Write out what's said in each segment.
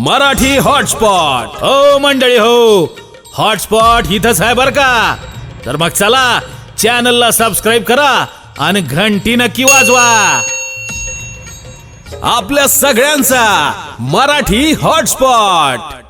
Marathi hotspot हो मंडळी हो, हॉटस्पॉट इथंच आहे बर का. तर मग चला चॅनलला सबस्क्राईब करा आणि घंटी नक्की वाजवा. आपल्या सगळ्यांचा मराठी हॉटस्पॉट.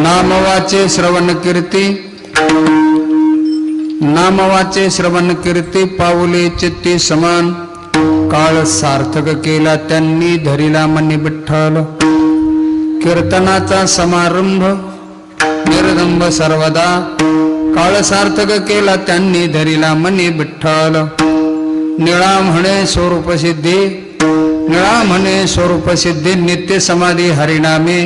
नामवाचे श्रवण कीर्ती, नामवाचे श्रवण कीर्ती पाऊले चित्ती समान. काळ सार्थक केला त्यांनी धरिला मनी विठ्ठल. कीर्तनाचा समारंभ निर्दंब सर्वदा. काळ सार्थक केला त्यांनी धरिला मनी विठ्ठल. निळा म्हणे स्वरूप सिद्धी, निळा म्हणे स्वरूप सिद्धी नित्य समाधी हरिनामे.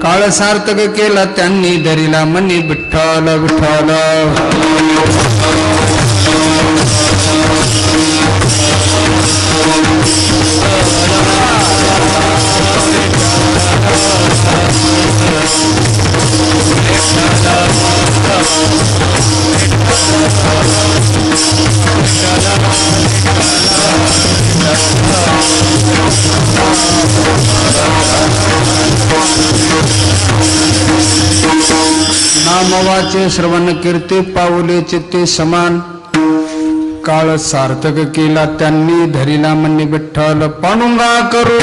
काळ सार्थक केला त्यांनी धरिला मनी विठ्ठल विठ्ठल. नामवाचे श्रवण कीर्ती पाऊले चित्ते समान. काळ सार्थक केला त्यांनी धरिला मनी विठ्ठल. पांडुरंगा करू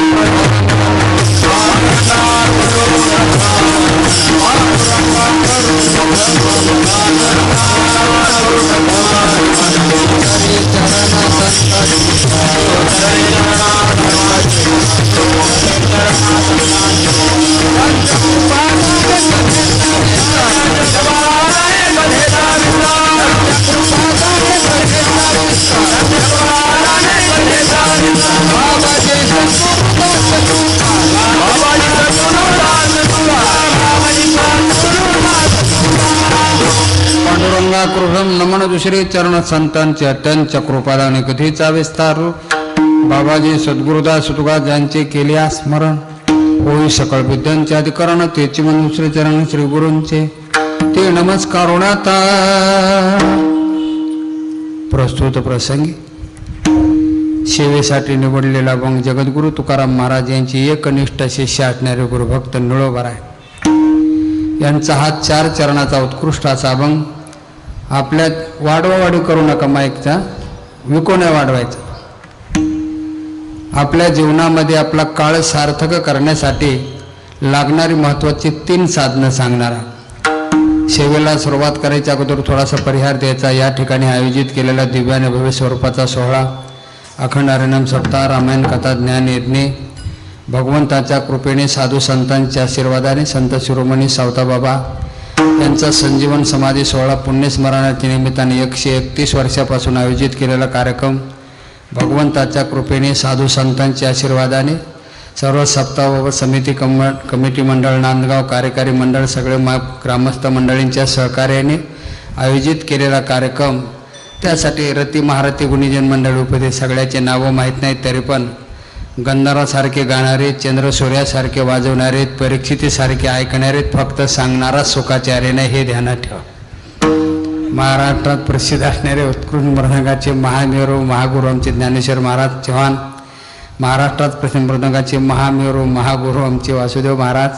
पांडुरंगा कृष्ण नमन दुसरे चरण संतांचे त्यांच्या कृपादाने कधीचा विस्तार. बाबाजी सद्गुरुदास तुका ज्यांचे केले स्मरण. होई सकळ विद्यांचे अधिकरण तेची मन दुसरे चरण श्री गुरूंचे ते नमस्कार होण्याता. प्रस्तुत प्रसंगी सेवेसाठी निवडलेला मग जगद्गुरु तुकाराम महाराज यांची एकनिष्ठ शिष्य असणारे गुरुभक्त निळोबाराय यांचा हा 4 चरणाचा उत्कृष्ट असा अभंग. आपल्यात वाढवावाढी करू नका, माईकचा विको नाही वाढवायचा. आपल्या जीवनामध्ये आपला काळ सार्थक करण्यासाठी लागणारी महत्त्वाची 3 साधनं सांगणारा. सेवेला सुरुवात करायच्या अगोदर थोडासा परिहार द्यायचा. या ठिकाणी आयोजित केलेला दिव्य आणि भव्य स्वरूपाचा सोहळा अखंड हरिनाम सप्ताह, रामायण कथा, ज्ञान यज्ञ भगवंताच्या कृपेने साधू संतांच्या आशीर्वादाने संत शिरोमणी सावताबाबा यांचा संजीवन समाधी सोहळा पुण्यस्मरणाच्या निमित्ताने 131 वर्षापासून आयोजित केलेला कार्यक्रम भगवंताच्या कृपेने साधू संतांच्या आशीर्वादाने सर्व सप्ताह समिती कमिटी मंडळ, नांदगाव कार्यकारी मंडळ, सगळे ग्रामस्थ मंडळींच्या सहकार्याने आयोजित केलेला कार्यक्रम. त्यासाठी रती महारथी गुणीजन मंडळ उपस्थित. सगळ्याचे नावं माहीत नाहीत तरी पण गंधर्वासारखे गाणारे, चंद्रसूर्यासारखे वाजवणारे, परीक्षितीसारखे ऐकणारे, फक्त सांगणारा सुखाचार्य नाही हे ध्यानात ठेवा. महाराष्ट्रात प्रसिद्ध असणारे उत्कृष्ट मृदंगाचे महामेरू महागुरू आमचे ज्ञानेश्वर महाराज चव्हाण, महाराष्ट्रात प्रसिद्ध मृदंगाचे महामेरू महागुरू आमचे वासुदेव महाराज,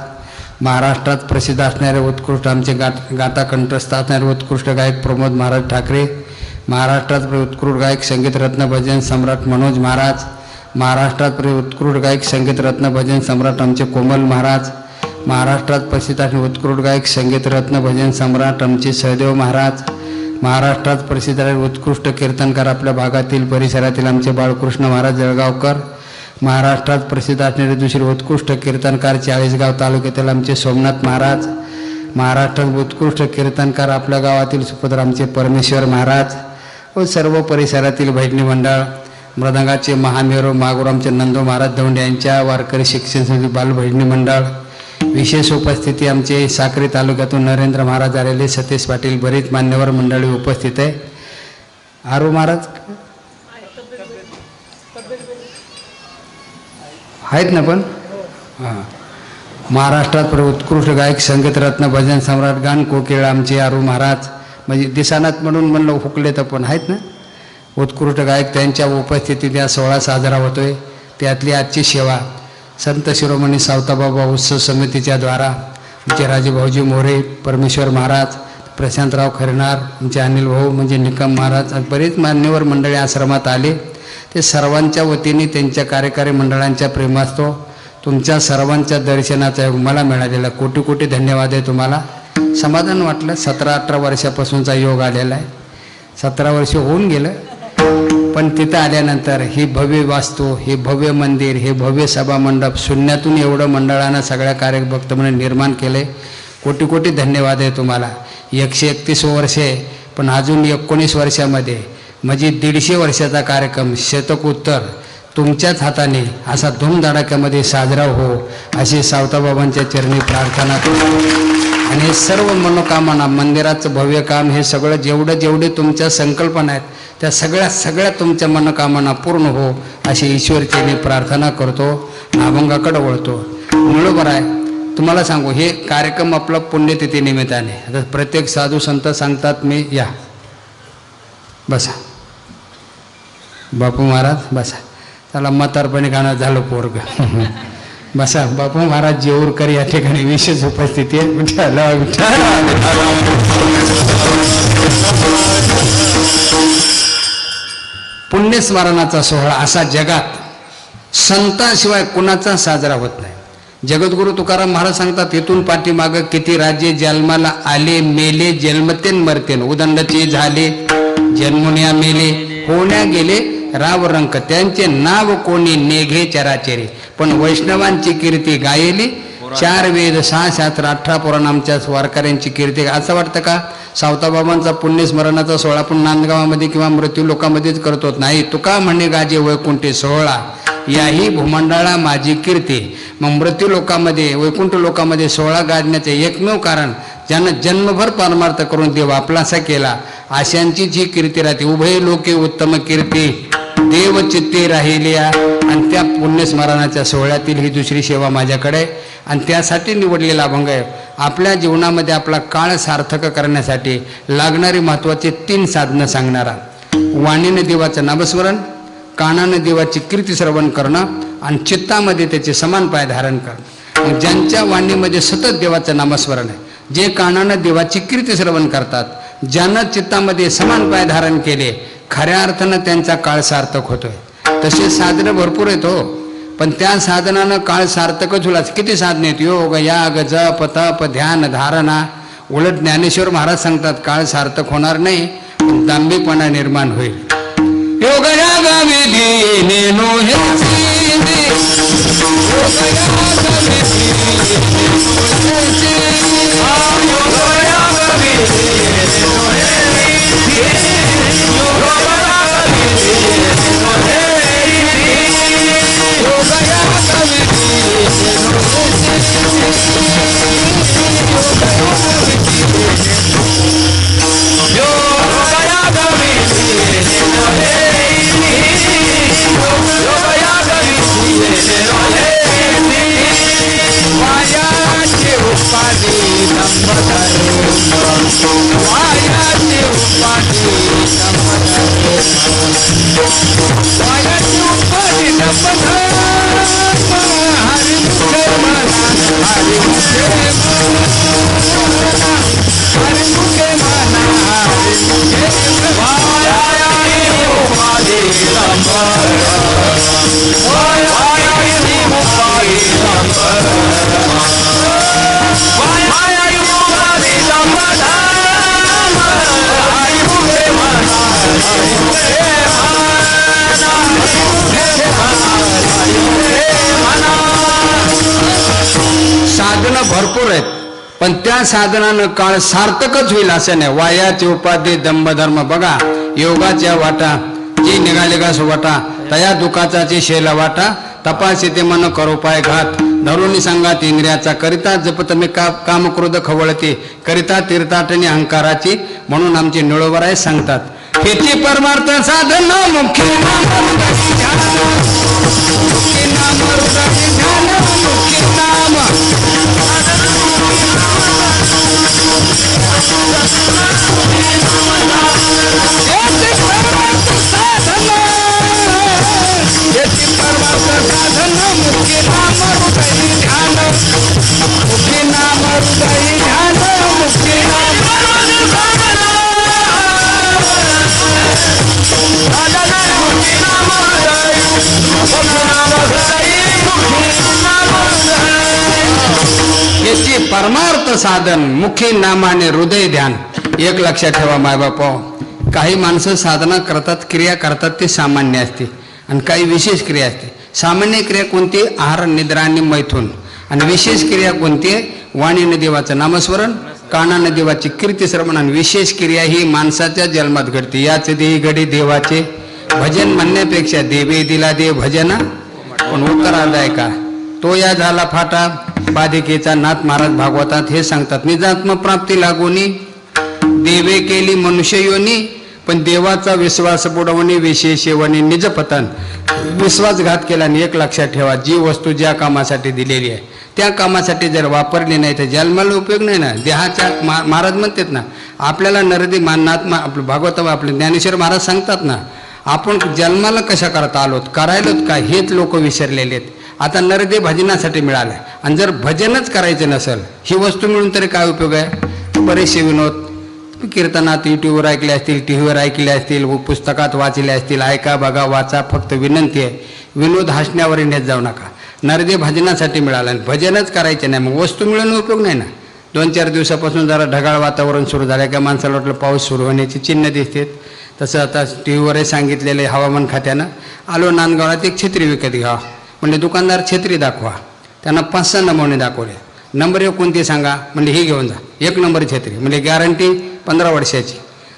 महाराष्ट्रात प्रसिद्ध असणारे उत्कृष्ट आमचे गाता कंठस्थ असणारे उत्कृष्ट गायक प्रमोद महाराज ठाकरे, महाराष्ट्रात उत्कृष्ट गायक संगीतरत्न भजन सम्राट मनोज महाराज, महाराष्ट्रात उत्कृष्ट गायक संगीतरत्न भजन सम्राट आमचे कोमल महाराज, महाराष्ट्रात प्रसिद्ध असणारे उत्कृष्ट गायक संगीतरत्न भजन सम्राट आमचे सहदेव महाराज, महाराष्ट्रात प्रसिद्ध आहे उत्कृष्ट कीर्तनकार आपल्या भागातील परिसरातील आमचे बाळकृष्ण महाराज जळगावकर, महाराष्ट्रात प्रसिद्ध असणारे दुसरे उत्कृष्ट कीर्तनकार चाळीसगाव तालुक्यातील आमचे सोमनाथ महाराज, महाराष्ट्रात उत्कृष्ट कीर्तनकार आपल्या गावातील सुपुत्र आमचे परमेश्वर महाराज व सर्व परिसरातील भजनी मंडळ, मृदंगाचे महामेरू महागुरू आमचे नंदू महाराज दौंड यांच्या वारकरी शिक्षण समिती बालभजनी मंडळ, विशेष उपस्थिती आमचे साक्री तालुक्यातून नरेंद्र महाराज आलेले, सतीश पाटील, बरीच मान्यवर मंडळी उपस्थित आहे. आरू महाराज आहेत ना पण हां. महाराष्ट्रात उत्कृष्ट गायक संगीतरत्न भजन सम्राट गान कोकिळ आमचे आरू महाराज, म्हणजे दिसानात म्हणून म्हणलं हुकले तर पण आहेत ना उत्कृष्ट गायक, त्यांच्या उपस्थितीत या सोहळा साजरा होतोय. त्यातली आजची सेवा संत शिरोमणी सावताबाबा उत्सव समितीच्या द्वारा आमचे राजे भाऊजी मोरे, परमेश्वर महाराज, प्रशांतराव खरनार, आमचे अनिल भाऊ म्हणजे निकम महाराज, बरेच मान्यवर मंडळी आश्रमात आले. ते सर्वांच्या वतीने त्यांच्या कार्यकारी मंडळांच्या प्रेमास्तव तुमच्या सर्वांच्या दर्शनाचा योग मला मिळालेला कोटी कोटी धन्यवाद आहे. तुम्हाला समाधान वाटलं. 17-18 वर्षापासूनचा योग आलेला आहे. 17 वर्ष होऊन गेलं, पण तिथं आल्यानंतर ही भव्य वास्तू, हे भव्य मंदिर, हे भव्य सभा मंडप शून्यातून एवढं मंडळानं सगळ्या कार्यभक्त म्हणून निर्माण केले. कोटी कोटी धन्यवाद आहे तुम्हाला. 131 वर्षे, पण अजून 19 वर्षामध्ये म्हणजे 150 वर्षाचा कार्यक्रम शतकोत्तर तुमच्याच हाताने असा धूमधडाक्यामध्ये साजरा हो अशी सावताबाबांच्या चरणी प्रार्थना करतो. आणि सर्व मनोकामना, मंदिराचं भव्य काम, हे सगळं जेवढे तुमच्या संकल्पना आहेत त्या सगळ्या तुमच्या मनोकामना पूर्ण हो अशी ईश्वरचरणी प्रार्थना करतो. अभंगाकडे वळतो. बरोबर आहे. तुम्हाला सांगू, हे कार्यक्रम आपला पुण्यतिथी निमित्ताने. आता प्रत्येक साधू संत सांगतात मी या बसा, बापू महाराज बसा, त्याला म्हातारपणी गाणं झालं पोरग बसा. बापू महाराज जेऊरकर या ठिकाणी विशेष उपस्थिती आहे. विठ्ठल पुण्यस्मरणाचा सोहळा असा जगात संतांशिवाय कुणाचा साजरा होत नाही. जगद्गुरु तुकाराम महाराज सांगतात, इथून पाठीमागं किती राज्ये जन्माला आले मेले, जन्मतेन मरतेन, उदंडचे झाले जन्मुनिया मेले, होण्या गेले राव रंक, त्यांचे नाव कोणी नेघे चराचरे, पण वैष्णवांची कीर्ती गायली 4 वेद 6 शास्त्र 18 पुराण आमच्या वारकऱ्यांची कीर्ती. असं वाटतं का सावताबाबांचा पुण्यस्मरणाचा सोहळा पण नांदगावामध्ये किंवा मृत्यू लोकांमध्येच करतो? नाही. तुका म्हणे गाजे वैकुंठे सोहळा, याही भूमंडळा माझी कीर्ती. मग मृत्यू लोकांमध्ये, वैकुंठ लोकांमध्ये सोहळा गाजण्याचे एकमेव कारण, ज्यानं जन्मभर परमार्थ करून देव आपलासा केला अशांची जी कीर्ती राहते. उभय लोके उत्तम कीर्ती देव चित्ते राहिल्या. आणि त्या पुण्यस्मरणाच्या सोहळ्यातील ही दुसरी सेवा माझ्याकडे, आणि त्यासाठी निवडलेला अभंग आहे. आपल्या जीवनामध्ये आपला काळ सार्थक करण्यासाठी लागणारी महत्त्वाची 3 साधनं सांगणारा. वाणीने देवाचं नामस्मरण, कानानं देवाची कीर्ती श्रवण करणं, आणि चित्तामध्ये त्याचे समान पाय धारण करणं. ज्यांच्या वाणीमध्ये सतत देवाचं नामस्मरण आहे, जे कानानं देवाची कीर्ती श्रवण करतात, ज्यानं चित्तामध्ये समान पाय धारण केले, खऱ्या अर्थानं त्यांचा काळ सार्थक होतोय. तसे साधनं भरपूर आहेत हो, पण त्या साधनानं काळ सार्थकच होईल. किती साधने आहेत? योग, याग, जप, तप, ध्यान, धारणा. उलट ज्ञानेश्वर महाराज सांगतात काळ सार्थक होणार नाही, पण दांभिकपणा निर्माण होईल. योग याग विधी नो साधनं भरपूर आहेत, पण त्या साधनानं काळ सार्थकच होईल असं नाही. वायाचे उपाधी दंभधर्म बघा, योगाच्या वाटा जी निघाले का वाटा, तया दुखाचाची शेला वाटा, तपास ते मन करो पाय घात, धरुणी संघात इंद्रियाचा करिता जपत मी काम क्रोध खवळते, करिता तीर्थाटनी अहंकाराची, म्हणून आमचे निळोबराय सांगतात हेची परमार्थ साधन मुख्य नाम हृदय ध्यान, मुख्य नाम हृदय ध्यान, मुख्य नाम याची परमार्थ साधन मुखी नामाने हृदय ध्यान. एक लक्षात ठेवा मायबाप, काही माणसं साधना करतात, क्रिया करतात, ते सामान्य असते, आणि काही विशेष क्रिया असते. सामान्य क्रिया कोणती? आहार निद्रा आणि मैथून. आणि विशेष क्रिया कोणती? वाणीने देवाचं नामस्मरण, कानाने देवाची कीर्ती श्रवण. आणि विशेष क्रिया ही माणसाच्या जन्मात घडते. याच देही घडी देवाचे भजन म्हणण्यापेक्षा देवे दिला देव भजना. पण उत्तरार्ध आहे का? तो या झाला फाटा बाधिकेचा नाथ महाराज भागवतात हे सांगतात, निजात्म प्राप्ती लागोनी देवे केली मनुष्य योनी, पण देवाचा विश्वास बुडवणे विशेषवणे निजपतन. विश्वासघात केला. आणि एक लक्षात ठेवा, जी वस्तू ज्या कामासाठी दिलेली आहे त्या कामासाठी जर वापरली नाही तर जन्माला उपयोग नाही ना. देहाच्या महाराज म्हणतात ना, आपल्याला नरदी नाथ आपलं भागवत आपले ज्ञानेश्वर महाराज सांगतात ना, आपण जन्माला कशा करता आलोत, करायलोत काय, हेच लोक विसरलेले आहेत. आता नरदे भजनासाठी मिळालं, आणि जर भजनच करायचं नसेल, ही वस्तू मिळून तरी काय उपयोग आहे? बरेचसे विनोद कीर्तनात यूट्यूबवर ऐकले असतील, टी व्हीवर ऐकले असतील, पुस्तकात वाचले असतील. ऐका, बघा, वाचा, फक्त विनंती आहे, विनोद हसण्यावर नेत जाऊ नका. नरदे भजनासाठी मिळालं आणि भजनच करायचे नाही, मग वस्तू मिळून उपयोग नाही ना. 2-4 दिवसापासून जरा ढगाळ वातावरण सुरू झालं का माणसाला वाटलं पाऊस सुरू होण्याची चिन्ह दिसतात. तसं आता टी व्हीवरही सांगितलेलं आहे हवामान खात्यानं. आलो नांदगावात एक छत्री विकत घ्यावा म्हणजे दुकानदार छत्री दाखवा, त्यांना 5-6 नमुने दाखवले. नंबर 1 कोणती सांगा, म्हणजे ही घेऊन जा. 1 नंबर छत्री म्हणजे गॅरंटी 15 वर्षाची.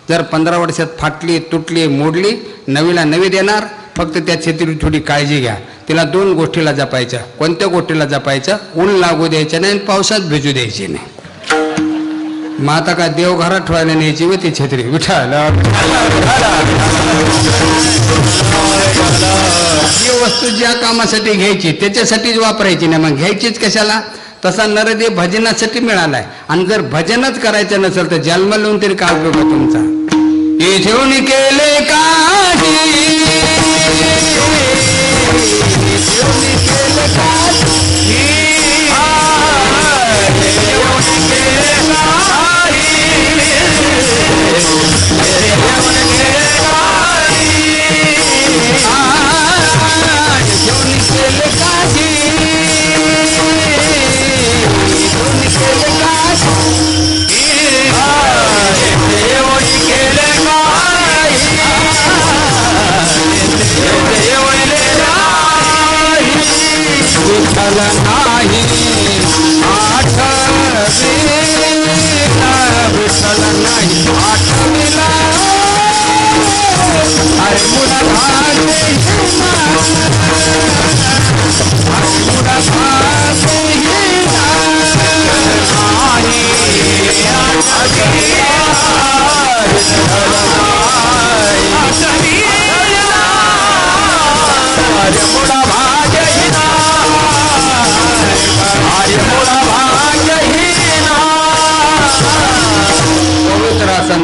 जर 15 वर्षात फाटली, तुटली, मोडली, नवीला नवी देणार. फक्त त्या छत्रीची थोडी काळजी घ्या. तिला 2 गोष्टीला जपायच्या. कोणत्या गोष्टीला जपायचं? ऊन लागू द्यायचं नाही आणि पावसात भिजू द्यायची नाही. मग आता काय देवघरात ठेवायला न्यायची व ती छत्री विठायला. ही वस्तू ज्या कामासाठी घ्यायची त्याच्यासाठीच वापरायची नाही, मग घ्यायचीच कशाला? तसा नरदेव भजनासाठी मिळालाय. आणि जर भजनच करायचं नसेल तर जन्म लावून तरी काय उपयोग आहे तुमचा? हे ठेवून केले काही,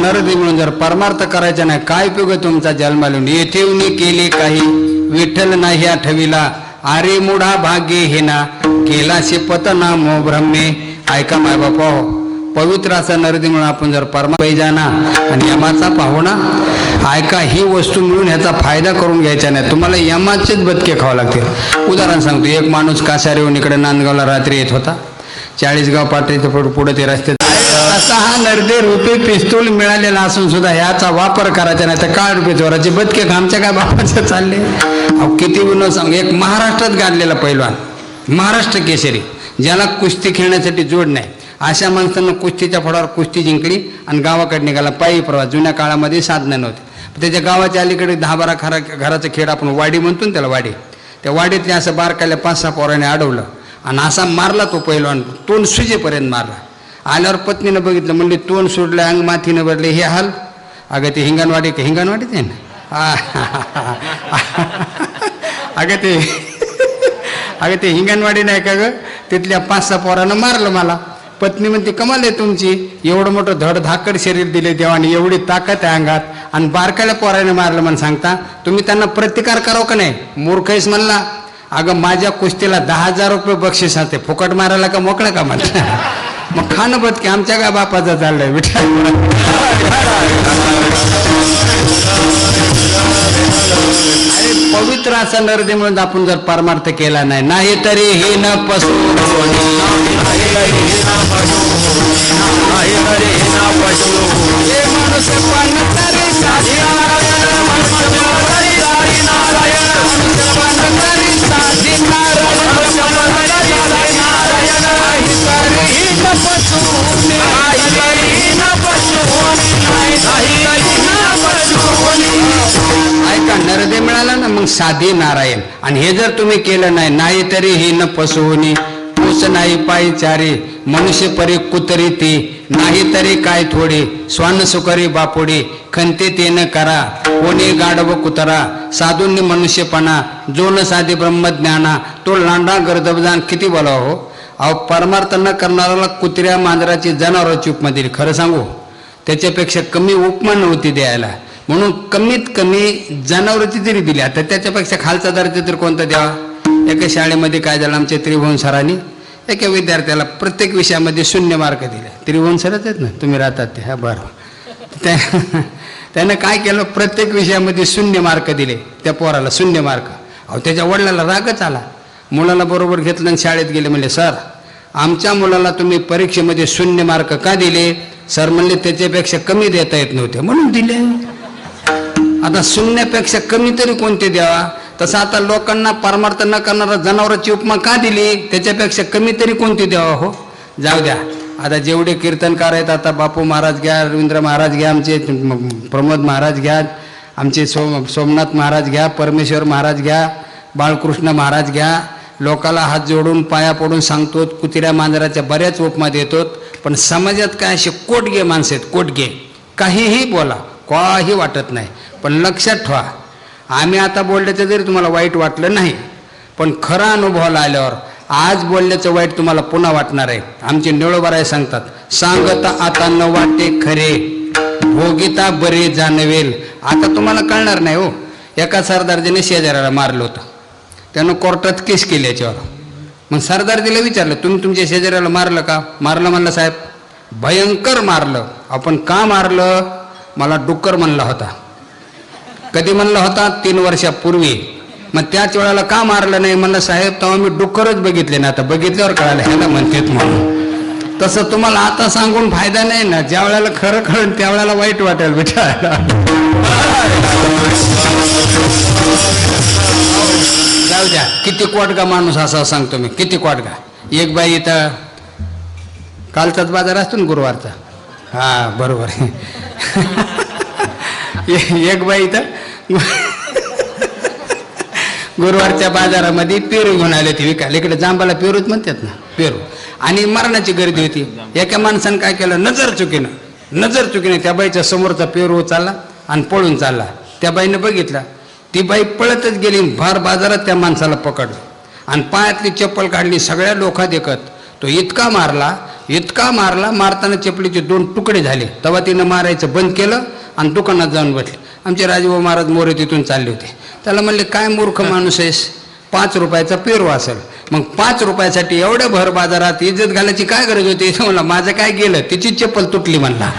नरदी म्हणून जर परमार्थ करायचा नाही काय उपयोग आहे तुमचा जन्माला? येथे केले काही विठ्ठल नाही आठविला, आरे मुढा भाग्य हेना केला शिपत ना मो ब्रह्मे. ऐका माय बापा, पवित्र असा नरदी म्हणून आपण जर पैजाना आणि यमाचा पाहुणा ऐका, ही वस्तू मिळून ह्याचा फायदा करून घ्यायचा नाही, तुम्हाला यमाचेच बदके खावं लागतील. उदाहरण सांगतो, एक माणूस कासारेहून इकडे नांदगावला रात्री येत होता. 40 पाटीचं पुढे ते रस्ते, असा हा नरदे रुपये पिस्तूल मिळालेला असून सुद्धा ह्याचा वापर करायचा नाही तर काळ रुपये चोराचे बदके आमच्या काय बापाचे चालले. अहो किती विनोद सांग. एक महाराष्ट्रात गाजलेला पैलवान, महाराष्ट्र केसरी, ज्याला कुस्ती खेळण्यासाठी जोड नाही, अशा माणसांना कुस्तीच्या फळावर कुस्ती जिंकली आणि गावाकडे निघाला पायी प्रवास. जुन्या काळामध्ये साधनं नव्हते. त्याच्या गावाच्या अलीकडे 10-12 घराचं खेळ आपण वाडी म्हणतो ना त्याला, वाडी. त्या वाडीतले असं बारकाल्या 5-6 पोराने अडवलं आणि असा मारला तो पैलवान, तोंड सुजेपर्यंत मारला. आल्यावर पत्नीनं बघितलं, म्हणली तोंड सोडलं, अंग माथीनं भरले, हे हाल. अगं ते हिंगणवाडीच आहे ना. अगं ते हिंगणवाडी नाही का गं, तिथल्या 5-6 पोरानं मारलं मला. पत्नी म्हणते कमाल आहे तुमची, एवढं मोठं धडधाकड शरीर दिले देवाने, एवढी ताकद आहे अंगात, आणि बारकाल्या पोराने मारलं म्हणून सांगता तुम्ही त्यांना प्रतिकार करावं का नाही? मूर्खच म्हणला. अगं माझ्या कुस्तीला 10,000 रुपये बक्षीस असते, फुकट मारायला का मोकळा का म्हणता. मग खाणं बदके आमच्या काय बापाचं चाललंय विठ्ठल. अरे पवित्र असा नरदे म्हणून आपण जर परमार्थ केला नाही तरी हे न पशु ऐका, नरदे मिळाला ना मग साधी नारायण. आणि हे जर तुम्ही केलं नाही तरी ही न पशुनी पूस नाही पायचारी, मनुष्य परी कुतरी ती नाही तरी काय थोडी, स्वान सुकरी बापुडी खंते ते न करा, कोणी गाढव कुतरा साधूंनी मनुष्यपणा, जो न साधे ब्रह्मज्ञाना तो लांडा गर्दबदान. किती बोलावं हो. अहो परमार्थ न करणाऱ्याला कुत्र्या मांजराची जनावराची उपमा दिली. खरं सांगू, त्याच्यापेक्षा कमी उपमा नव्हती द्यायला, म्हणून कमीत कमी जनावराची जरी दिली, आता त्याच्यापेक्षा खालचा दर्जा तर कोणता द्यावा. एका शाळेमध्ये काय झालं, आमच्या त्रिभुवन सरांनी एका विद्यार्थ्याला प्रत्येक विषयामध्ये 0 मार्क दिले. त्रिभुवन सरच आहेत ना, तुम्ही राहतात ते. हा बरं. त्यानं काय केलं, प्रत्येक विषयामध्ये 0 मार्क दिले त्या पोराला, 0 मार्क. अहो त्याच्या वडिलाला रागच आला. मुलाला बरोबर घेतलं आणि शाळेत गेले. म्हणले सर आमच्या मुलाला तुम्ही परीक्षेमध्ये 0 मार्क का दिले? सर म्हणले त्याच्यापेक्षा कमी देता येत नव्हते म्हणून दिले. आता 0पेक्षा कमी तरी कोणते द्यावा? तसं आता लोकांना परमार्थ न करणारा जनावराची उपमा का दिली? त्याच्यापेक्षा कमी तरी कोणती द्यावा हो. जाऊ द्या, आता जेवढे कीर्तनकार आहेत, आता बापू महाराज घ्या, रवींद्र महाराज घ्या, आमचे प्रमोद महाराज घ्या, आमचे सोमनाथ महाराज घ्या, परमेश्वर महाराज घ्या, बाळकृष्ण महाराज घ्या, लोकाला हात जोडून पाया पडून सांगतो, कुत्र्या मांजराच्या बऱ्याच उपमा देतो. पण समाजात काय असे कोटगे माणसं आहेत, कोटगे, काहीही बोला, काही वाटत नाही. पण लक्षात ठेवा, आम्ही आता बोलल्याचं जरी तुम्हाला वाईट वाटलं नाही, पण खरा अनुभवाला आल्यावर आज बोलल्याचं वाईट तुम्हाला पुन्हा वाटणार आहे. आमचे निळोबाराय सांगतात, सांगता आता न वाटे खरे, भोगिता बरे जाणवेल. आता तुम्हाला कळणार नाही हो. एका सरदारजीने शेजाऱ्याला मारलं होतं, त्यानं कोर्टात केस केली याच्यावर. मग सरदारजीला विचारलं, तुम्ही तुमच्या शेजाऱ्याला मारलं का? मारलं म्हणलं साहेब, भयंकर मारलं. आपण का मारलं? मला डुक्कर म्हणला होता. कधी म्हणला होता? 3 वर्षापूर्वी. मग त्याच वेळेला का मारलं नाही? म्हणलं साहेब तेव्हा मी डुक्करच बघितले ना, आता बघितल्यावर कळालं ह्याला म्हणतात म्हणून. तसं तुम्हाला आता सांगून फायदा नाही ना. ज्या वेळेला खरं कळेल त्या वेळेला वाईट वाटेल बेटा. जाऊ द्या, किती कोटगा माणूस असा सांगतो मी, किती कोटगा. एक बाई इथं, कालचाच बाजार असतो ना गुरुवारचा, हा बरोबर. एक बाई इथं गुरुवारच्या बाजारामध्ये पेरू घेऊन आले होते विकायला. इकडे जांबाला पेरूच म्हणतात ना, पेरू. आणि मरणाची गर्दी होती. एका माणसानं काय केलं, नजर चुकीनं त्या बाईच्या समोरचा पेरू चालला आणि पळून चालला. त्या बाईनं बघितला, ती बाई पळतच गेली, भर बाजारात त्या माणसाला पकडलं आणि पायातली चप्पल काढली. सगळ्या लोका देखत तो इतका मारला, मारताना चपलीचे 2 तुकडे झाले. तेव्हा तिनं मारायचं बंद केलं आणि दुकानात जाऊन बसले. आमचे राजभाऊ महाराज मोरे तिथून चालले होते. त्याला म्हणले, काय मूर्ख माणूस आहेस, 5 रुपयाचा पेरू असेल. मग 5 रुपयासाठी एवढ्या भर बाजारात इज्जत घालायची काय गरज होती? म्हणला माझं काय गेलं, तिची चप्पल तुटली म्हणला.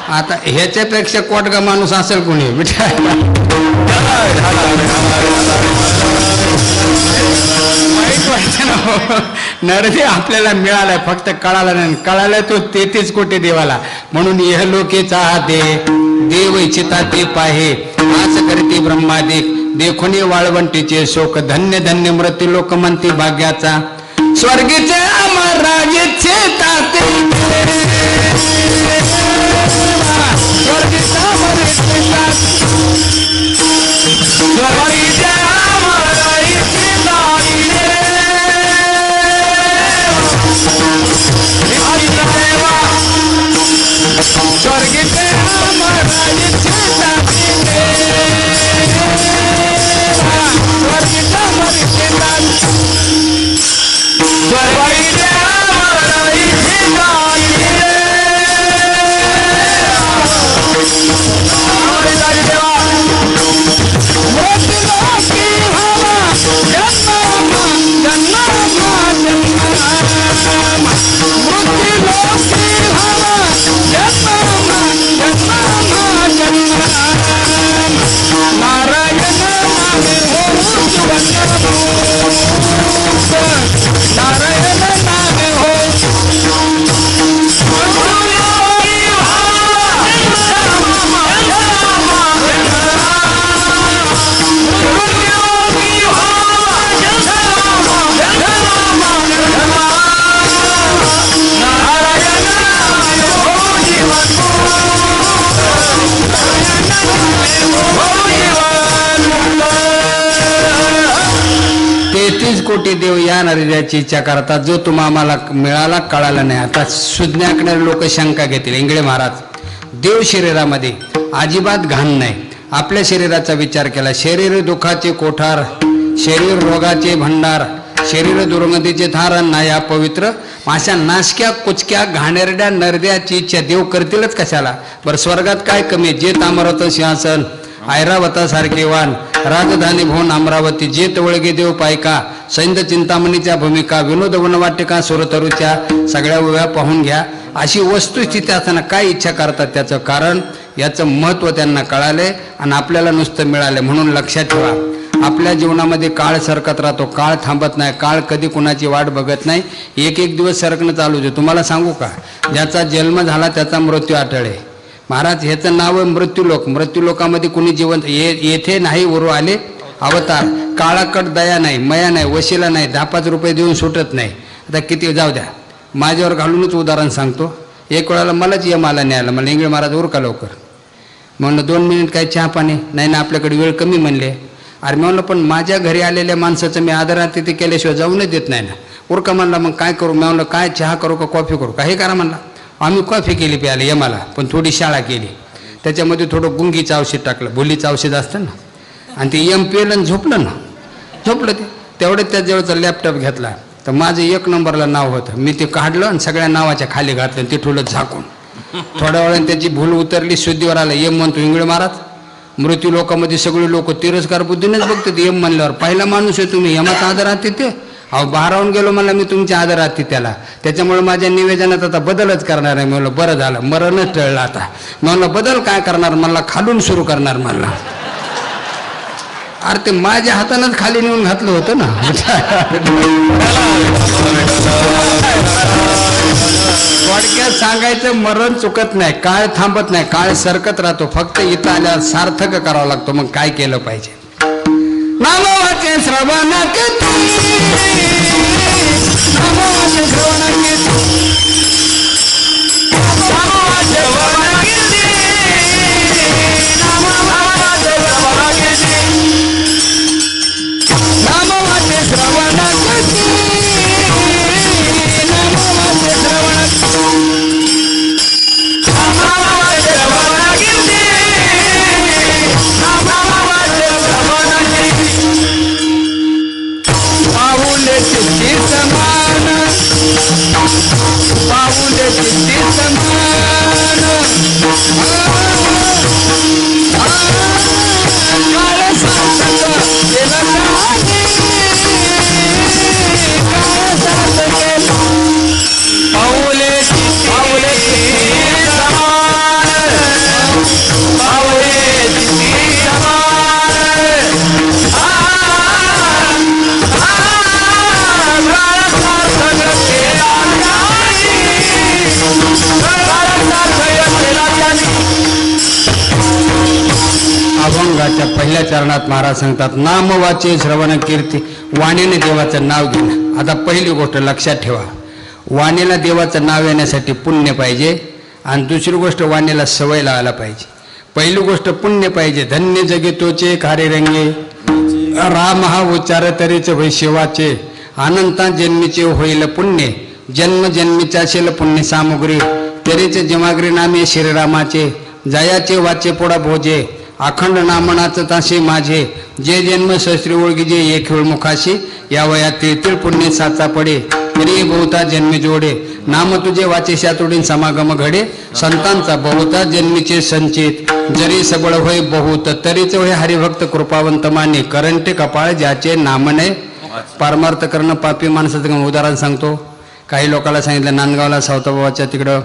आता ह्याच्यापेक्षा कोटगा माणूस असेल कोणी? वाईट वाटतं ना हो. नरदे आपल्याला मिळालाय, फक्त कळाला नाही. कळाला तो 33 कोटी देवाला. म्हणून यह लोकेचा दे देव इच्छिता ते पाहे, आज करते ब्रह्मादिक देखुनी वाळवंटीचे शोक. धन्य धन्य मृत्यू लोक म्हणते भाग्याचा, स्वर्गीचे अमर राजेचे ताते. स्वर्गीचे अमर स्वर्गीचे अमर राजेचे ताते. स्वर्गीचे अमर राजेचे ताते. कोटी देव या नरद्याची इच्छा करतात, जो तुम्हा आम्हाला मिळाला कळाला नाही. आता सुज्ञाकणारे लोक शंका घेतील. इंगळे महाराज, देव शरीरामध्ये अजिबात घाण नाही. आपल्या शरीराचा विचार केला, शरीर दुःखाचे कोठार, शरीर रोगाचे भंडार, शरीर दुर्गंधीचे थारण नाही पवित्र. अशा नाशक्या कुचक्या घाणेरड्या नरद्याची इच्छा देव करतीलच कशाला? बरं, स्वर्गात काय कमी? जे ताम्ररत्न सिंहासन, ऐरावतासारखे वाण, राजधानी भवन अमरावती, जे तवळगे देव पायका, सैंद चिंतामणीच्या भूमिका, विनोद वनवाटिका, सुरतरूच्या सगळ्या उभ्या पाहून घ्या. अशी वस्तुस्थिती असताना काय इच्छा करतात? त्याचं कारण, याचं महत्त्व त्यांना कळाले आणि आपल्याला नुसतं मिळाले. म्हणून लक्षात ठेवा, आपल्या जीवनामध्ये काळ सरकत राहतो, काळ थांबत नाही, काळ कधी कुणाची वाट बघत नाही. एक एक दिवस सरकणं चालू आहे. तुम्हाला सांगू का, ज्याचा जन्म झाला त्याचा मृत्यू आटळे. महाराज, ह्याचं नाव आहे मृत्यूलोक. मृत्यूलोकामध्ये कुणी जिवंत येथे नाही उरू आले अवतार. काळाकड दया नाही, मया नाही, वशिला नाही, 10-5 रुपये देऊन सुटत नाही. आता किती जाऊ द्या, माझ्यावर घालूनच उदाहरण सांगतो. एक वेळाला मलाच आला नाही आला. मला इंगळे महाराज उरका लवकर. म्हणलं 2 मिनिट काय चहा पाणी नाही ना, आपल्याकडे वेळ कमी म्हणले. अरे म्हणलं, पण माझ्या घरी आलेल्या माणसाचं मी आदरातिथी केल्याशिवाय जाऊनच देत नाही ना. उरका म्हणला, मग काय करू? मी म्हणलं, काय चहा करू का कॉफी करू? काही करा म्हणला. आम्ही कॉफी केली प्यायला यमाला, पण थोडी शाळा केली. त्याच्यामध्ये थोडं गुंगीचं औषध टाकलं, भुलीचं औषध असतं ना, आणि ते यम पेलं आणि झोपलं ना. झोपलं ते. तेवढ्यात त्याच्यावरचा लॅपटॉप घेतला, तर माझं 1 नंबरला नाव होतं. मी ते काढलं आणि सगळ्या नावाच्या खाली घातलं, ते ठेवलं झाकून. थोड्या वेळाने त्याची भूल उतरली, शुद्धीवर आलं. यम म्हणतो, इंगळे महाराज, मृत्यू लोकांमध्ये सगळे लोक तिरस्कार बुद्धीनेच बघतात. यम म्हणल्यावर पहिला माणूस आहे तुम्ही, यमाचा आदर आहात ते. अहो, बाहेरून गेलो मला मी तुमच्या आदर आहात त्याला. त्याच्यामुळे माझ्या निवेदनात आता बदलच करणार आहे. म्हणलं बरं झालं, मरणच टळलं. आता म्हणलं बदल काय करणार? मला खालून सुरू करणार म्हणला. अरे ते माझ्या हातानंच खाली नेऊन घातलं होतं ना. थोडक्यात सांगायचं, मरण चुकत नाही, काळ थांबत नाही, काळ सरकत राहतो. फक्त इथं आल्यावर सार्थक करावं लागतो. मग काय केलं पाहिजे? नामाचे श्रवण केती, नामाचे श्रवण केती, नामाचे श्रवण केती, नामाचे श्रवण केती, नामाचे श्रवण केती, नामाचे श्रवण पहिल्या चरणात महाराज सांगतात, नाम वाचे श्रवण कीर्ती, वाणीने देवाचं नाव घेणं. आता पहिली गोष्ट लक्षात ठेवा, वाणीला देवाचं नाव येण्यासाठी पुण्य पाहिजे, आणि दुसरी गोष्ट वाणीला सवय लावायला पाहिजे. पहिली गोष्ट पुण्य पाहिजे. धन्य जगे तोचे खारे रंगे, राम हा उच्चार तरीच होय शिवाचे, अनंता जन्मीचे होईल पुण्य, जन्म जन्मीचा असेल पुण्य सामुग्री, तरीच जमाग्री नामे श्रीरामाचे, जयाचे वाचे पोडा भोजे, अखंड नामनाच तासे माझे, जे जन्म सहस्री ओळखीजे एक वेळ मुखाशी, या वयात तेथील पुण्य साचा पडे, तरी बहुता जन्मी जोडे, नाम तुझे वाचे शातोडीन समागम घडे, संतांचा बहुता जन्मीचे संचित, जरी सबळ होय बहुत तरीच होय हरिभक्त कृपावंत माने, करंटे कपाळ ज्याचे नाम नाही. पारमार्थ करणं पापी माणसाचं उदाहरण सांगतो. काही लोकांना सांगितलं, नांदगावला सावताबाबाच्या तिकडं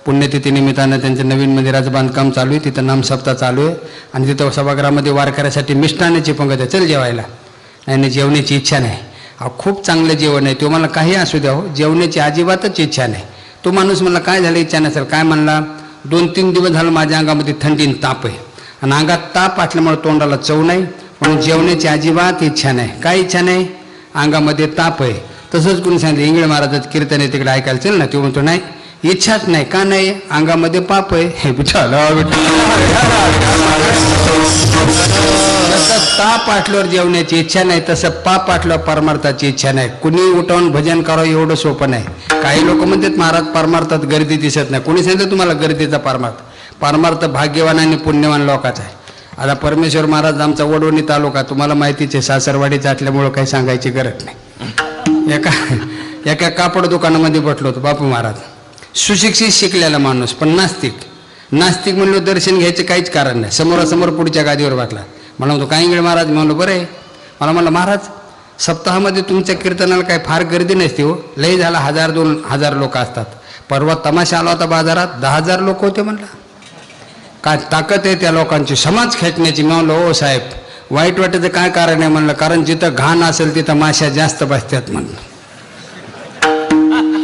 पुण्यतिथी निमित्तानं त्यांचं नवीन मंदिराचं बांधकाम चालू आहे, तिथं नामसप्ताह चालू आहे, आणि तिथं सभागृहामध्ये वारकऱ्यासाठी मिष्टान्नाची पंगत आहे, चल जेवायला. नाही, जेवण्याची इच्छा नाही. खूप चांगलं जेवण आहे, तो मला काही असू द्या, हो जेवण्याची अजिबातच इच्छा नाही. तो माणूस मला काय झालं इच्छा नसेल, काय म्हणला, 2-3 दिवस झालं माझ्या अंगामध्ये थंडीन ताप आहे, आणि अंगात ताप असल्यामुळे तोंडाला चव नाही, म्हणून जेवण्याची अजिबात इच्छा नाही. काय इच्छा नाही, अंगामध्ये ताप आहे. तसंच कोणी सांगितलं, इंगळे महाराजात कीर्तन आहे तिकडे ऐकायला चल ना, ते म्हणतो नाही, इच्छाच नाही. का नाही, अंगामध्ये पाप आहे. हे जसं ताप आटल्यावर जेवण्याची इच्छा नाही, तसं पाप आटल्यावर परमार्थाची इच्छा नाही. कुणी उठावून भजन करावं एवढं सोपं नाही. काही लोक म्हणतात महाराज परमार्थात गर्दी दिसत नाही. कोणी सांगितलं तुम्हाला गर्दीचा परमार्थ? परमार्थ भाग्यवान आणि पुण्यवान लोकांचा आहे. आता परमेश्वर महाराज आमचा वडवणी तालुका तुम्हाला माहितीच आहे, सासरवाडीचा असल्यामुळं काही सांगायची गरज नाही. एका कापड दुकानामध्ये बसलो होतो बापू महाराज, सुशिक्षित शिकलेला माणूस, पण नास्तिक म्हणलो दर्शन घ्यायचं काहीच कारण नाही. समोरासमोर पुढच्या गादीवर बसला. मला म्हणतो काय इंगळे महाराज? म्हणलो बरं आहे. मला म्हणलं महाराज सप्ताहामध्ये तुमच्या कीर्तनाला काय फार गर्दी नसते हो, लई झाला 1000-2000 लोक असतात. परवा तमाशा आला होता बाजारात, 10,000 लोक होते. म्हणलं काय ताकद आहे त्या लोकांची समाज खेचण्याची. म्हणलो हो साहेब, वाईट वाटायचं काय कारण आहे? म्हणलं कारण जिथं घाण असेल तिथं माश्या जास्त बसतात. म्हणलं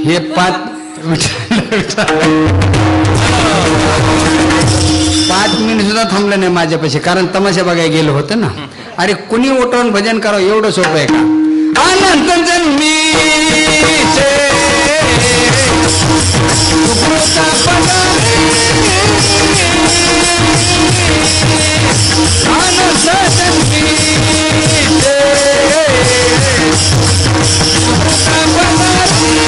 हे 5 मिनिट सुद्धा थांबलं नाही माझ्यापाशी, कारण तमाशा बघायला गेलो होतं ना. अरे कुणी उठवून भजन करावं एवढं सोपं आहे का? अनंत जन्मीचे सुकृता पदारे, अनंत जन्मीचे सुकृता पदारे,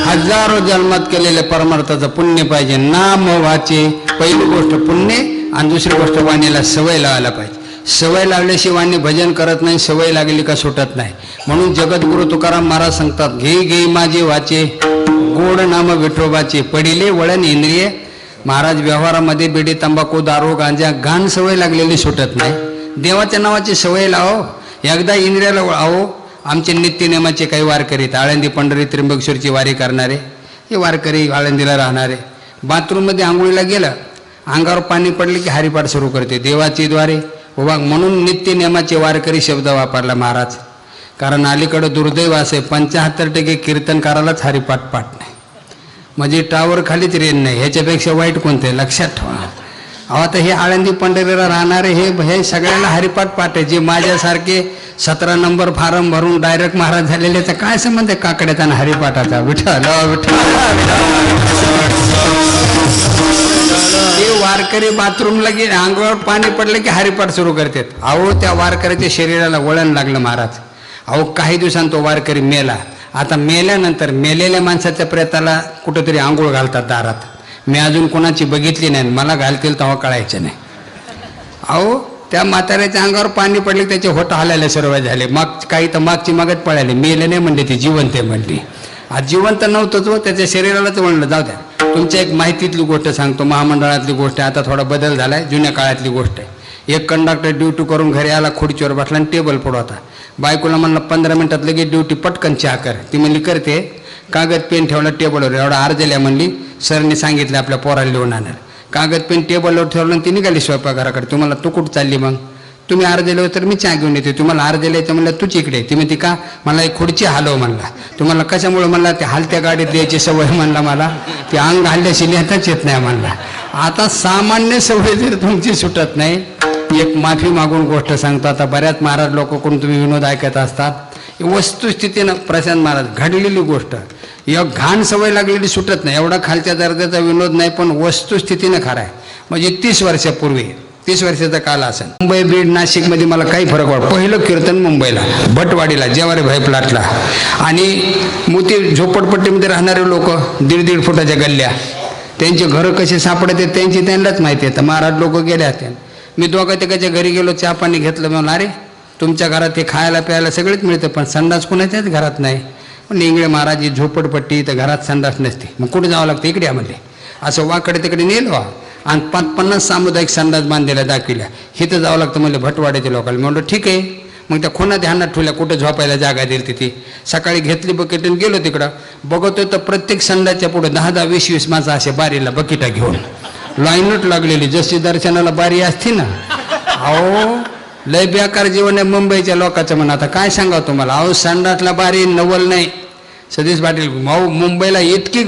हजारो जन्मात केलेल्या परमार्थाचं पुण्य पाहिजे. नाम वाचे, पहिली गोष्ट पुण्य, आणि दुसरी गोष्ट वाणीला सवय लावायला पाहिजे. सवय लागल्याशिवाय वाणी भजन करत नाही, सवय लागली का सुटत नाही. म्हणून जगद्गुरु तुकाराम महाराज सांगतात, घे घे माझे वाचे गोड नाम विठोबाचे, पडिले वळण इंद्रिये. महाराज व्यवहारामध्ये बिडी तंबाखू दारू गांजा घाण सवय लागलेली सुटत नाही. देवाच्या नावाची सवय लावो, एकदा इंद्रियाला आहो. आमचे नित्यनेमाचे काही वारकरी, आळंदी पंढरी त्र्यंबकेश्वरची वारी करणारे हे वारकरी आळंदीला राहणारे, बाथरूममध्ये आंघोळीला गेलं, अंगावर पाणी पडले की हरिपाठ सुरू करते देवाची द्वारे उभा. म्हणून नित्यनेमाचे वारकरी शब्द वापरला महाराज. कारण अलीकडं दुर्दैव असे 75% कीर्तनकारालाच हरिपाठ पाठ नाही, म्हणजे टावर खालीच रेन नाही. ह्याच्यापेक्षा वाईट कोणते लक्षात ठेवा. अहो आता हे आळंदी पंढरीला राहणारे हे सगळ्यांना हरिपाठ पाठ आहे. जे माझ्यासारखे 17 नंबर फॉर्म भरून डायरेक्ट महाराज झालेल्याचा काय संबंध आहे काकड्याचा आणि हरिपाठाचा? विठ्ठल ते वारकरी बाथरूमला गेले, अंगावर पाणी पडलं की हरिपाठ सुरू करतात. अहो त्या वारकऱ्याच्या शरीराला वळण लागलं महाराज. अहो काही दिवसांत तो वारकरी मेला. आता मेल्यानंतर मेलेल्या माणसाच्या प्रेताला कुठंतरी आंघोळ घालतात दारात. मी अजून कोणाची बघितली नाही, मला घालतील तेव्हा कळायचं नाही. अहो त्या म्हाताऱ्याच्या अंगावर पाणी पडले, त्याचे होट हालायला सुरुवात झाले. काही तर मागची मागत पळाले, मेले नाही म्हणले, ती जिवंत आहे म्हणली. आज जिवंत नव्हतंच हो, त्याच्या शरीरालाच म्हणलं. जाऊ द्या, तुमच्या एक माहितीतली गोष्ट सांगतो, महामंडळातली गोष्ट आहे. आता थोडा बदल झाला आहे, जुन्या काळातली गोष्ट आहे. एक कंडक्टर ड्युटी करून घरी आला, खुर्चीवर बसला आणि टेबल पडू होता. बायकोला म्हणलं 15 मिनिटात लगेच ड्युटी पटकन चहा कर. ती म्हणली करते. कागद पेन ठेवला टेबलवर, एवढा अर्जल्या म्हणली. सरने सांगितलं आपल्या पोराला लिहून आणणार. कागद पेन टेबलवर ठेवलं आणि ती निघाली स्वयंपाकघराकडे. तुम्हाला तू कुठं चालली मग? तुम्ही अर्जले तर मी चहा घेऊन येते. तुम्हाला अर्जले तर म्हणलं तूच इकडे. ती म्हणते का? मला एक खुर्ची हलव म्हणला. तुम्हाला कशामुळे म्हणला? ते हलत्या गाडीत द्यायची सवय म्हणला मला, ते अंग हल्ल्याशी लिहिताच येत नाही म्हणला. आता सामान्य सवय जर तुमची सुटत नाही, एक माफी मागून गोष्ट सांगतो. आता बऱ्याच महाराज लोकांकडून तुम्ही विनोद ऐकत असतात. वस्तुस्थितीनं प्रशांत महाराज घडलेली गोष्ट, एक घाण सवय लागलेली सुटत नाही. एवढा खालच्या दर्जाचा विनोद नाही, पण वस्तुस्थितीनं खरा आहे. म्हणजे 30 वर्षापूर्वी, 30 वर्षाचा काल असेल, मुंबई बीड नाशिकमध्ये मला काही फरक पडतो. पहिलं कीर्तन मुंबईला भटवाडीला जेवारे भाई प्लाटला. आणि मोठी झोपडपट्टीमध्ये राहणारे लोक, 1.5 फुटाच्या गल्ल्या, त्यांचे घरं कसे सापडते त्यांची त्यांनाच माहिती आहे. तर महाराज लोक गेले होते. मी दोघा तिघाच्या घरी गेलो, चहा पाणी घेतलं. म्हणून अरे तुमच्या घरात हे खायला प्यायला सगळेच मिळतं, पण संडास कुणाच्याच घरात नाही. पण इंगळे महाराज ही झोपडपट्टी, तर घरात संडास नसते. मग कुठे जावं लागतं? इकडे म्हणले. असं वाकडे तिकडे नेलो आणि 50 सामुदायिक संडास बांधलेल्या दाखविल्या. हिथं जावं लागतं म्हणले भटवाड्याच्या लोकांना. म्हणलं ठीक आहे. मग त्या खुणा ध्यानात ठेवल्या, कुठं झोपायला जागा दिली ती. सकाळी घेतली बकेटून गेलो तिकडं, बघतोय तर प्रत्येक संडासच्या पुढे 10-10, 20-20 माणसं असे बारीला बकेटा घेऊन लाईनच लागलेली, जशी दर्शनाला बारी असती ना. अहो लय बेकार जीवन आहे मुंबईच्या लोकांचं. म्हणा आता काय सांगावं तुम्हाला. अहो संडासला बारी नवल नाही. सतीश पाटील भाऊ, मुंबईला इतकी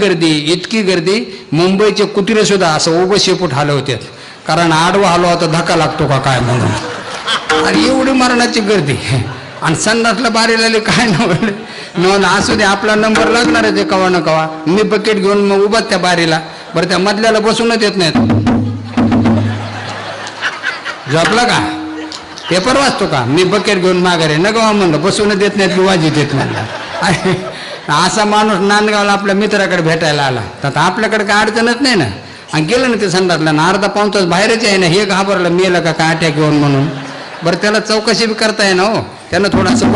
गर्दी, मुंबईचे कुत्रे सुद्धा असं उभं शेपूट हलवतात, कारण आडवा हलवा तर धक्का लागतो का काय म्हणून. आणि एवढी मरणाची गर्दी, आणि संडासला बारी लागली काय नवल असू दे, आपला नंबर लागणार आहे ते कवा ना कवा. मी बकेट घेऊन मग उभाच त्या बारीला. बरं त्या मधल्याला बसूनच येत नाहीत. झोपला का? पेपर वाचतो का? मी बकेट घेऊन माघारे न गावा म्हणलं, बसूनच देत नाहीत, वाजी देत म्हणलं. असा माणूस नांदगावला आपल्या मित्राकडे भेटायला आला, तर आपल्याकडे काय अडचणच नाही ना. आणि गेलं ना ते संडासला ना, अर्धा पाऊण तास बाहेरच आहे ना. हे घाबरलं मेलं का काय अटॅक घेऊन म्हणून. बरं त्याला चौकशी बी करता आहे ना हो. त्यानं थोडंसं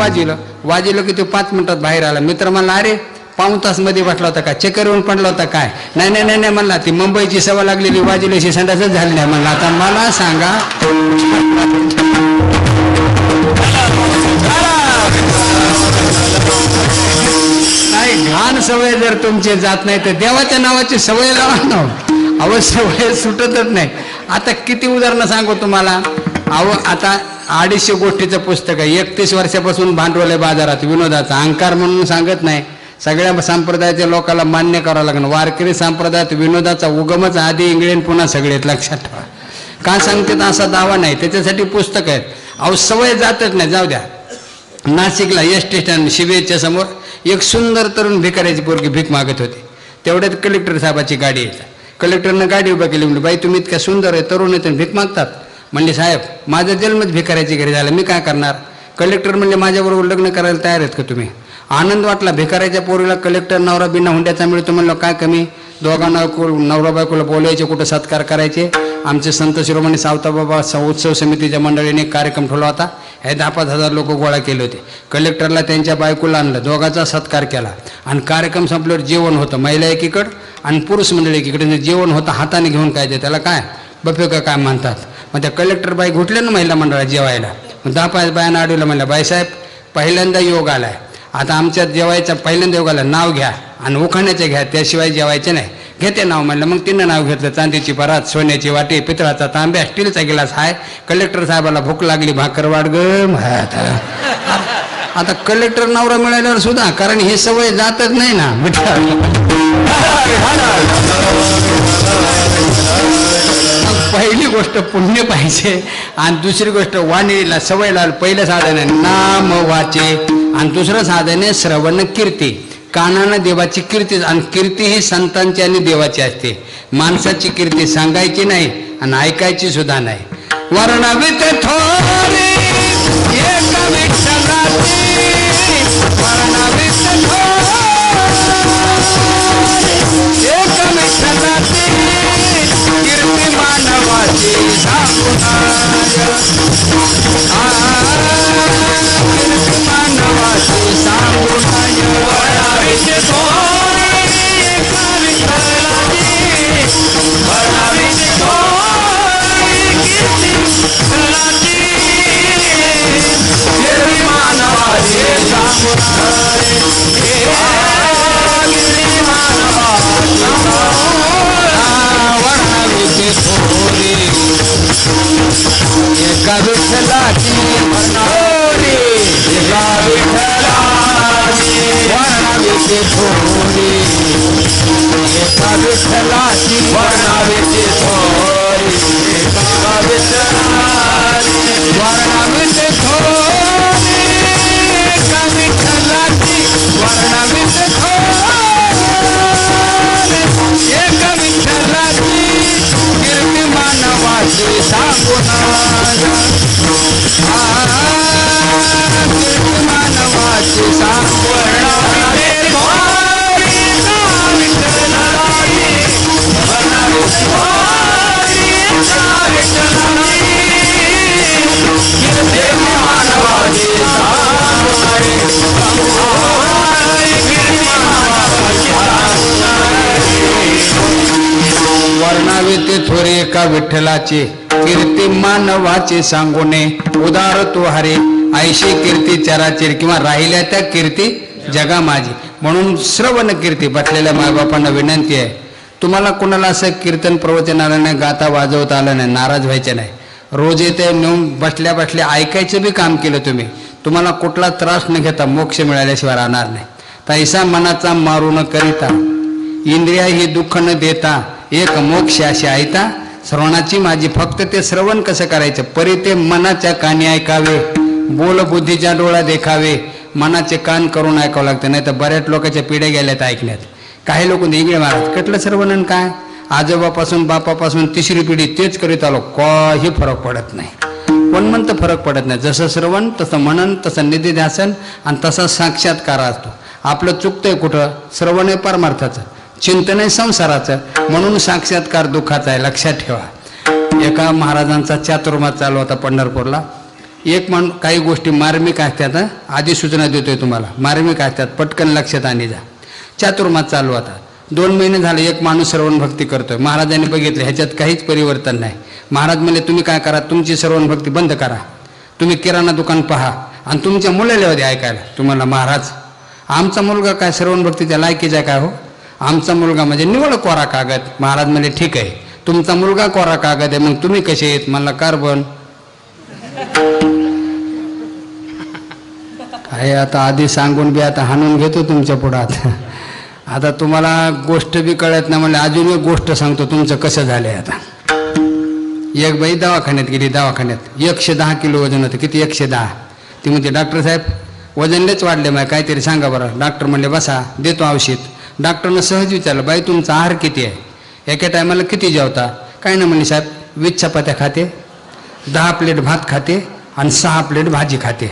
वाजिलं की तो 5 मिनिटात बाहेर आला. मित्र म्हणला अरे पाऊण तास मध्ये बसला होता का? चक्कर येऊन पडला होता काय? नाही म्हणला, ती मुंबईची सवय लागलेली वाजिल्याशी संडासच झाली नाही म्हणला. आता मला सांगा, नाही घाण सवय जर तुमची जात नाही तर देवाच्या नावाची सवय लावा ना. अहो सवय सुटतच नाही. आता किती उदाहरणं सांगू तुम्हाला. अहो आता 250 गोष्टीचं पुस्तक आहे. 31 वर्षापासून भांडवल आहे बाजारात विनोदाचा. अहंकार म्हणून सांगत नाही, सगळ्या संप्रदायाच्या लोकांना मान्य करावं लागणार. वारकरी संप्रदायात विनोदाचा उगमच आधी इंग्लंड पुन्हा सगळेत, लक्षात ठेवा. का सांगतात असा दावा नाही, त्याच्यासाठी पुस्तक आहेत. अहो सवय जातच नाही. जाऊ द्या, नाशिकला एस टी स्टँड शिवेच्या समोर एक सुंदर तरुण भिकाऱ्याची पोरगी भीक मागत होती. तेवढ्यात कलेक्टर साहेबाची गाडी येतात. कलेक्टरनं गाडी उभा केली. म्हणजे बाई तुम्ही इतक्या सुंदर आहे, तरुण आहे, भीक मागतात. म्हणले साहेब माझा जन्मच भिकाऱ्याची घरी झाला, मी काय करणार. कलेक्टर म्हणले माझ्याबरोबर लग्न करायला तयार आहेत का तुम्ही? आनंद वाटला. भिकाऱ्याच्या पोरीला कलेक्टर नवरा बिना हुंड्याचा मिळतो म्हणलं काय कमी. दोघांना नवरा बायकोला बोलायचे, कुठं सत्कार करायचे. आमचे संत शिरोमणी सावताबाबा उत्सव समितीच्या मंडळीने कार्यक्रम ठेवला होता. हे 10,000 लोक गोळा केले होते. कलेक्टरला त्यांच्या बायकोला आणलं, दोघाचा सत्कार केला आणि कार्यक्रम संपल्यावर जेवण होतं. महिला एकीकडं आणि पुरुष मंडळी एकीकडे. जेवण होतं हाताने घेऊन काय ते त्याला काय बफे का काय म्हणतात. मग त्या कलेक्टर बाई घुटल्या ना महिला मंडळात जेवायला. मग 10 बायांना अडवलं. म्हणलं बाईसाहेब पहिल्यांदा योग आलाय, आता आमच्यात जेवायचा पहिल्यांदा योग आला, नाव घ्या आणि उखाण्याचे घ्या, त्याशिवाय जेवायचे नाही. घेते नाव म्हणलं. मग तिनं नाव घेतलं. चांदीची परात, सोन्याची वाटी, पितळाचा तांब्या, स्टीलचा गिलास हाय. कलेक्टर साहेबाला भूक लागली, भाकर वाढ ग. आता कलेक्टर नवरा मिळाल्यावर सुद्धा, कारण ही सवय जातच नाही ना. पहिली गोष्ट पुण्य पाहिजे आणि दुसरी गोष्ट वाणीला सवय लावली. पहिलं साधन आहे नाम वाचे आणि दुसरं साधन आहे श्रवण कीर्ती. कानानं देवाची कीर्ती, आणि कीर्ती ही संतांची आणि देवाची असते. माणसाची कीर्ती सांगायची नाही आणि ऐकायची सुद्धा नाही. वर्णवित थोरी एक विठ्ठलाची, वर्णवित थोरी एक विठ्ठलाची, कीर्ती मानवाची सांगुनाय, कीर्ती मानवाची सांगुनाय. वर्णवित थोरी एक विठ्ठलाची, वर्णवित थोरी कीर्ती विठ्ठलाची, कीर्ती मानवाची सांगुनाय, कीर्ती मानवाची वर्णवित थोरी एका विठ्ठलाची, थोरी एका विठ्ठलाची, वर्णवित थोरी एका विठ्ठलाची, वर्णवित थोरी एका विठ्ठलाची, वर्णवित थोरी एका विठ्ठलाची, वर्णवित थोरी एका विठ्ठलाची, कीर्ती मानवाची सांगुनाय, कीर्ती मानवाची सांगुनाय. वर्णाविते थोरे एका विठ्ठलाचे, कीर्ती मानवाचे सांगोने. उदार तो हरे ऐशी कीर्ती चराचर, किंवा राहिल्या त्या कीर्ती जगा माझी. म्हणून श्रवण कीर्ती. बसलेल्या मायबापांना विनंती आहे, तुम्हाला कोणाला असं कीर्तन प्रवचन आलं नाही, गाता वाजवता आलं नाही, नाराज व्हायचे नाही. रोज येते नेऊन बसल्या बसल्या ऐकायचं बी काम केलं तुम्ही, तुम्हाला कुठला त्रास न घेता मोक्ष मिळाल्याशिवाय राहणार नाही. तैसा मनाचा मारू न करिता, इंद्रिया ही दुःख न देता, एक मोक्ष अशी ऐता श्रवणाची माझी. फक्त ते श्रवण कसं करायचं, परी ते मनाच्या कानी ऐकावे, बोल बुद्धीच्या डोळा देखावे. मनाचे कान करून ऐकावं लागतं, नाही तर बऱ्याच लोकांच्या पिढ्या गेल्यात ऐकण्यात. काही लोक इंगळे महाराज कटलं श्रवणन काय, आजोबापासून बापापासून तिसरी पिढी तेच करीत आलो, काही फरक पडत नाही. कोण म्हणतं फरक पडत नाही. जसं श्रवण तसं मनन, तसं निधिध्यासन आणि तसा साक्षात्कार असतो. आपलं चुकतंय कुठं, श्रवण आहे परमार्थाचं, चिंतन आहे संसाराचं, म्हणून साक्षात्कार दुःखाचा आहे. लक्षात ठेवा. एका महाराजांचा चातुर्मास चालू होता पंढरपूरला. एक काही गोष्टी मार्मिक असतात, आधी सूचना देतोय तुम्हाला, मार्मिक असतात, पटकन लक्षात आणि जा. चातुर्मास चालू होता. 2 महिने झाले एक माणूस श्रवण भक्ती करतोय. महाराजांनी बघितलं ह्याच्यात काहीच परिवर्तन नाही. महाराज म्हणले तुम्ही काय करा, तुमची श्रवण भक्ती बंद करा, तुम्ही किराणा दुकान पहा आणि तुमच्या मुलाला द्या ऐकायला. तुम्हाला महाराज आमचा मुलगा काय श्रवण भक्तीच्या लायकीचा आहे काय हो, आमचा मुलगा म्हणजे निवड कोरा कागद. महाराज म्हणले ठीक आहे, तुमचा मुलगा कोरा कागद आहे, मग तुम्ही कसे आहेत म्हणला कार्बन आहे. आता आधी सांगून बी आता हाणून घेतो तुमच्या पुढात. आता तुम्हाला गोष्ट बी कळत नाही म्हणले अजून एक गोष्ट सांगतो तुमचं कसं झालंय. आता एक बाई दवाखान्यात गेली. दवाखान्यात 110 किलो वजन होतं. किती 110. ती म्हणते डॉक्टर साहेब वजन लयच वाढले मग काहीतरी सांगा बरं. डॉक्टर म्हणले बसा देतो औषध. डॉक्टरनं सहज विचारलं बाई तुमचा आहार किती आहे, एका टायमाला किती जेवता. काय ना म्हणले साहेब 20 चपात्या खाते, 10 प्लेट भात खाते आणि 6 प्लेट भाजी खाते.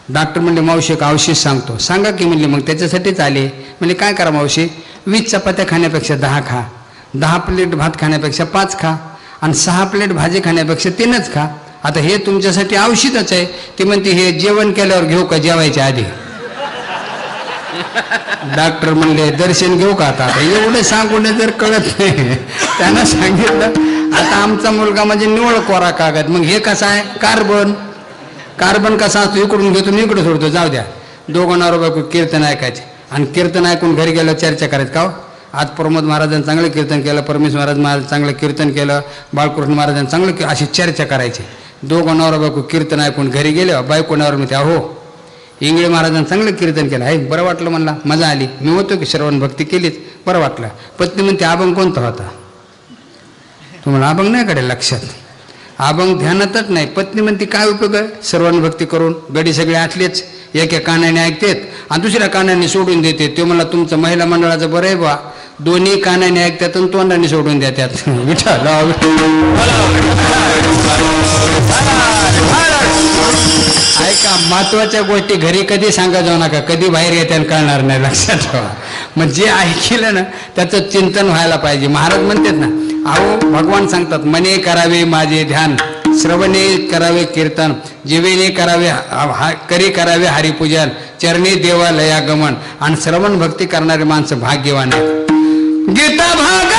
डॉक्टर म्हणले मावशी एक औषध सांगतो. सांगा की म्हणले. मग त्याच्यासाठीच आले. म्हणजे काय करा मावशी, 20 चपात्या खाण्यापेक्षा 10 खा, 10 प्लेट भात खाण्यापेक्षा 5 खा आणि 6 प्लेट भाजी खाण्यापेक्षा 3च खा. आता हे तुमच्यासाठी औषधच आहे. ती म्हणते हे जेवण केल्यावर घेऊ का जेवायच्या आधी? डॉक्टर म्हणले दर्शन घेऊ का? आता एवढे सांगून जर कळत नाही त्यांना सांगितलं आता आमचा मुलगा म्हणजे निवळ कोरा कागद. मग हे कसं आहे? कार्बन कसा असतो? इकडून घेतो मी इकडे सोडतो. जाऊ द्या. दोघं नवरा बायको कीर्तन ऐकायचे आणि कीर्तन ऐकून घरी गेलं चर्चा करायचं. का आज प्रमोद महाराजांनी चांगलं कीर्तन केलं, परमेश्वर महाराज चांगलं कीर्तन केलं, बाळकृष्ण महाराजांनी चांगलं अशी चर्चा करायची. दोघं नवरा बायको कीर्तन ऐकून घरी गेले. बायको नवरा म्हणते अहो इंगळे महाराजांनी चांगलं कीर्तन केलं आहे, बरं वाटलं म्हणला, मजा आली, मी होतो की श्रवण भक्ती केलीच, बरं वाटलं. पत्नी म्हणते अभंग कोणता होता? तुम्हाला अभंग नाही कडे लक्षात? अभंग ध्यानातच नाही. पत्नी म्हणते काय उपयोग आहे श्रवण भक्ती करून? गडी सगळे आटलेच, एका कानाने ऐकतेत आणि दुसऱ्या कानाने सोडून देते. ते मला तुमचं महिला मंडळाचं बरं आहे बा, दोन्ही कानाने ऐकतात आणि तोंडाने सोडून देतात. विठ्ठल ऐका, महत्वाच्या गोष्टी घरी कधी सांगा जाऊ नका, कधी बाहेर येत्या कळणार नाही, लक्षात ठेवा. मग जे ऐकलं ना त्याचं चिंतन व्हायला पाहिजे. महाराज म्हणतात ना, अहो भगवान सांगतात मने करावे माझे ध्यान, श्रवणे करावे कीर्तन, जिवेने करावे हरिपूजन, चरणी देवालयागमन. आणि श्रवण भक्ती करणारे माणसं भाग्यवान आहेत. गीता भाग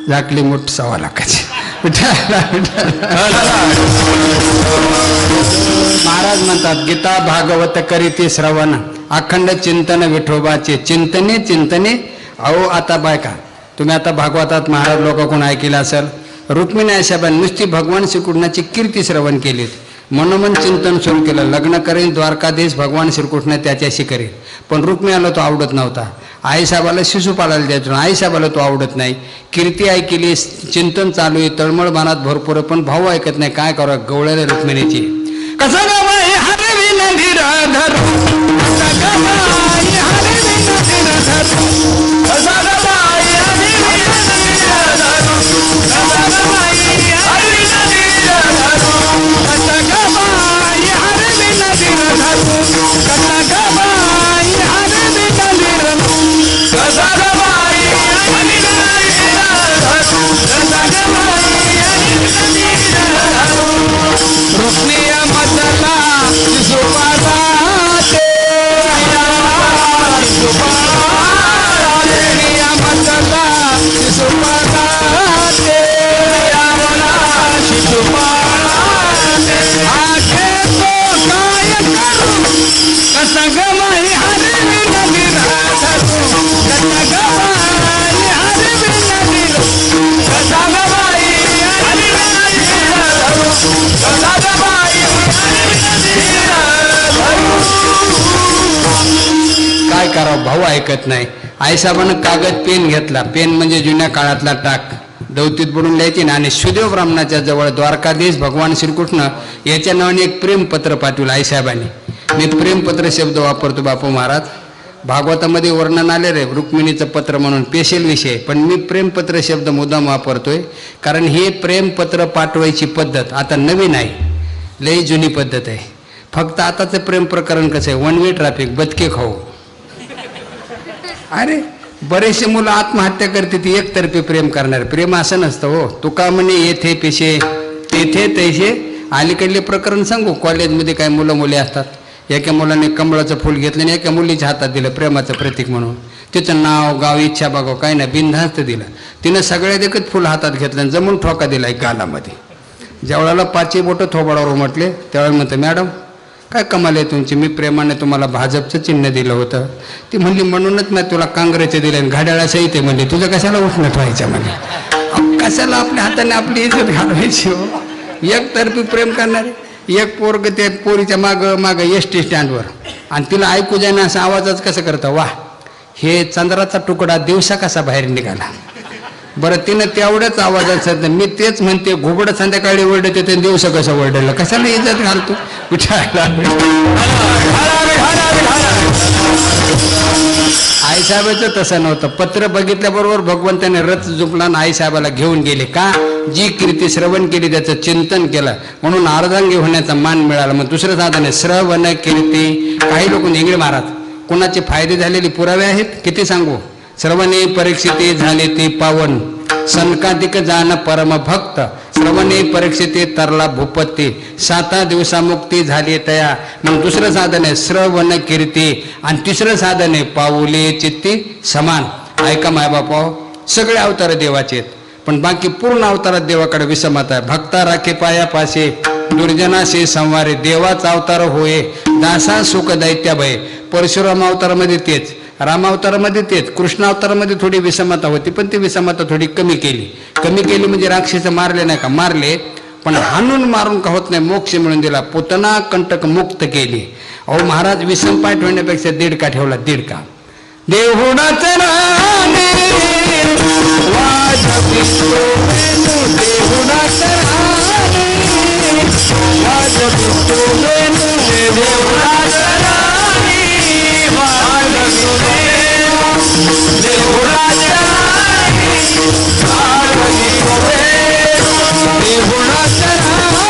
झाकली मोठ 1.25 लाखाची. महाराज म्हणतात गीता भागवत करीती श्रवण, अखंड चिंतन विठोबाचे, चिंतने. अहो आता बायका तुम्ही आता भागवतात महाराज लोकांकडून ऐकलं असेल, रुक्मिणी आशाबाई नुसती भगवान श्रीकृष्णाची कीर्ती श्रवण केलीत, मनोमन चिंतन सुरू केलं. लग्न करेन द्वारकाधीश भगवान श्रीकृष्ण त्याच्याशी करेल, पण रुक्मिणीला तो आवडत नव्हता. आईसाहेबाला शिशुपालाला द्यायचो, आईसाहेबाला तो आवडत नाही. कीर्ती ऐकली, चिंतन चालू आहे, तळमळ मनात भरपूर, पण भाऊ ऐकत नाही. काय करा गवळ्याला रुक्मिणीची कसं करावं, भाऊ ऐकत नाही. आईसाहेबानं कागद पेन घेतला, पेन म्हणजे जुन्या काळातला टाक, दौतीत बुडून लिहायची ना, आणि सुदेव ब्राह्मणाच्या जवळ द्वारकाधीश भगवान श्रीकृष्ण याच्या नावाने एक प्रेमपत्र पाठवलं आईसाहेबांनी. मी प्रेमपत्र शब्द वापरतो बापू महाराज, भागवतामध्ये वर्णन आले रे रुक्मिणीचं पत्र म्हणून स्पेशल विषय, पण मी प्रेमपत्र शब्द मुद्दाम वापरतोय कारण ही प्रेमपत्र पाठवायची पद्धत आता नवीन आहे, लई जुनी पद्धत आहे. फक्त आताचं प्रेम प्रकरण कसं आहे, वन वे ट्रॅफिक, बदके खाऊ. अरे बरेचसे मुलं आत्महत्या करते ती एकतर्फी प्रेम करणार. प्रेम असं नसतं हो. तुका म्हणे येथे पेशे तेथे तैसे. अलीकडले प्रकरण सांगू, कॉलेजमध्ये काय मुलं मुली असतात, एका मुलाने कमळाचं फूल घेतलं आणि एका मुलीच्या हातात दिलं प्रेमाचं प्रतीक म्हणून. तिचं नाव गाव इच्छा बघाव काय नाही, बिनधास्त दिलं. तिनं सगळ्या देखत फुल हातात घेतलं आणि जमून ठोका दिला एक गालामध्ये. ज्यावेळेला 5 बोटं थोबाडावर उमटले त्यावेळेला म्हणतं, मॅडम काय कमाल आहे तुमची, मी प्रेमाने तुम्हाला भाजपचं चिन्ह दिलं होतं. ती म्हणली म्हणूनच मी तुला काँग्रेसचं दिलं आणि घड्याळा सहित आहे म्हणली, तुझं कशाला उठणं ठेवायचं म्हणजे, कशाला आपल्या हाताने आपली इज्जत घालवायची हो. एकतर्फी प्रेम करणारे. एक पोरग त्या पोरीच्या मागं एस टी स्टँडवर, आणि तिला ऐकू जाणं असं आवाजच कसं करतं, वा हे चंद्राचा तुकडा दिवसा कसा बाहेर निघाला. बरं तिनं तेवढ्याच आवाजात, मी तेच म्हणते घुबड संध्याकाळी ओरडते ते दिवसा कसं ओरडलं, कशाला इज्जत घालतो उठायला. आईसाहेबाचं तसं नव्हतं. पत्र बघितल्याबरोबर भगवंताने रथ झुकला आणि आईसाहेबाला घेऊन गेले. का? जी कीर्ती श्रवण केली त्याचं चिंतन केलं म्हणून अर्धांगी होण्याचा मान मिळाला. मग दुसरं साधन आहे श्रवण कीर्ती. काही लोक इंगळे मारत, कोणाचे फायदे झालेले पुरावे आहेत किती सांगू. श्रवणे परीक्षिते झाले ते पावन, सनकाधिक जाण परम भक्त. श्रवणे परीक्षिते तरला भूपती, 7 दिवसा मुक्ती झाली तया. मग दुसरं साधन आहे श्रवण कीर्ती, आणि तिसरं साधन आहे पाऊले चित्ती समान. ऐका मायबापा, सगळे अवतार देवाचे आहेत, पण बाकी पूर्ण अवतारात देवाकडे विसमत आहे. भक्ता राखे पायापासे, दुर्जनाशी संवारे. देवाचा अवतार होय, दासा सुख दैत्या भय. परशुराम अवतारामध्ये तेच, राम अवतारामध्ये तेच, कृष्ण अवतारामध्ये थोडी विषमता होती, पण ती विषमता थोडी कमी केली म्हणजे राक्षस मारले नाही का, मारले पण हाणून मारून का होत नाही, मोक्ष मिळून दिला. पुतना कंटक मुक्त केली. अहो महाराज विषम पाय ठेवण्यापेक्षा दीडका ठेवला, दीडका. देहुडाचं राणे वाजवितो वेणू, देहुडाचं राणे वाजवितो वेणू, देहुडाचं राणे वाजवितो वेणू, देहुडाचं राणे वाजवितो वेणू, देहुडाचं राणे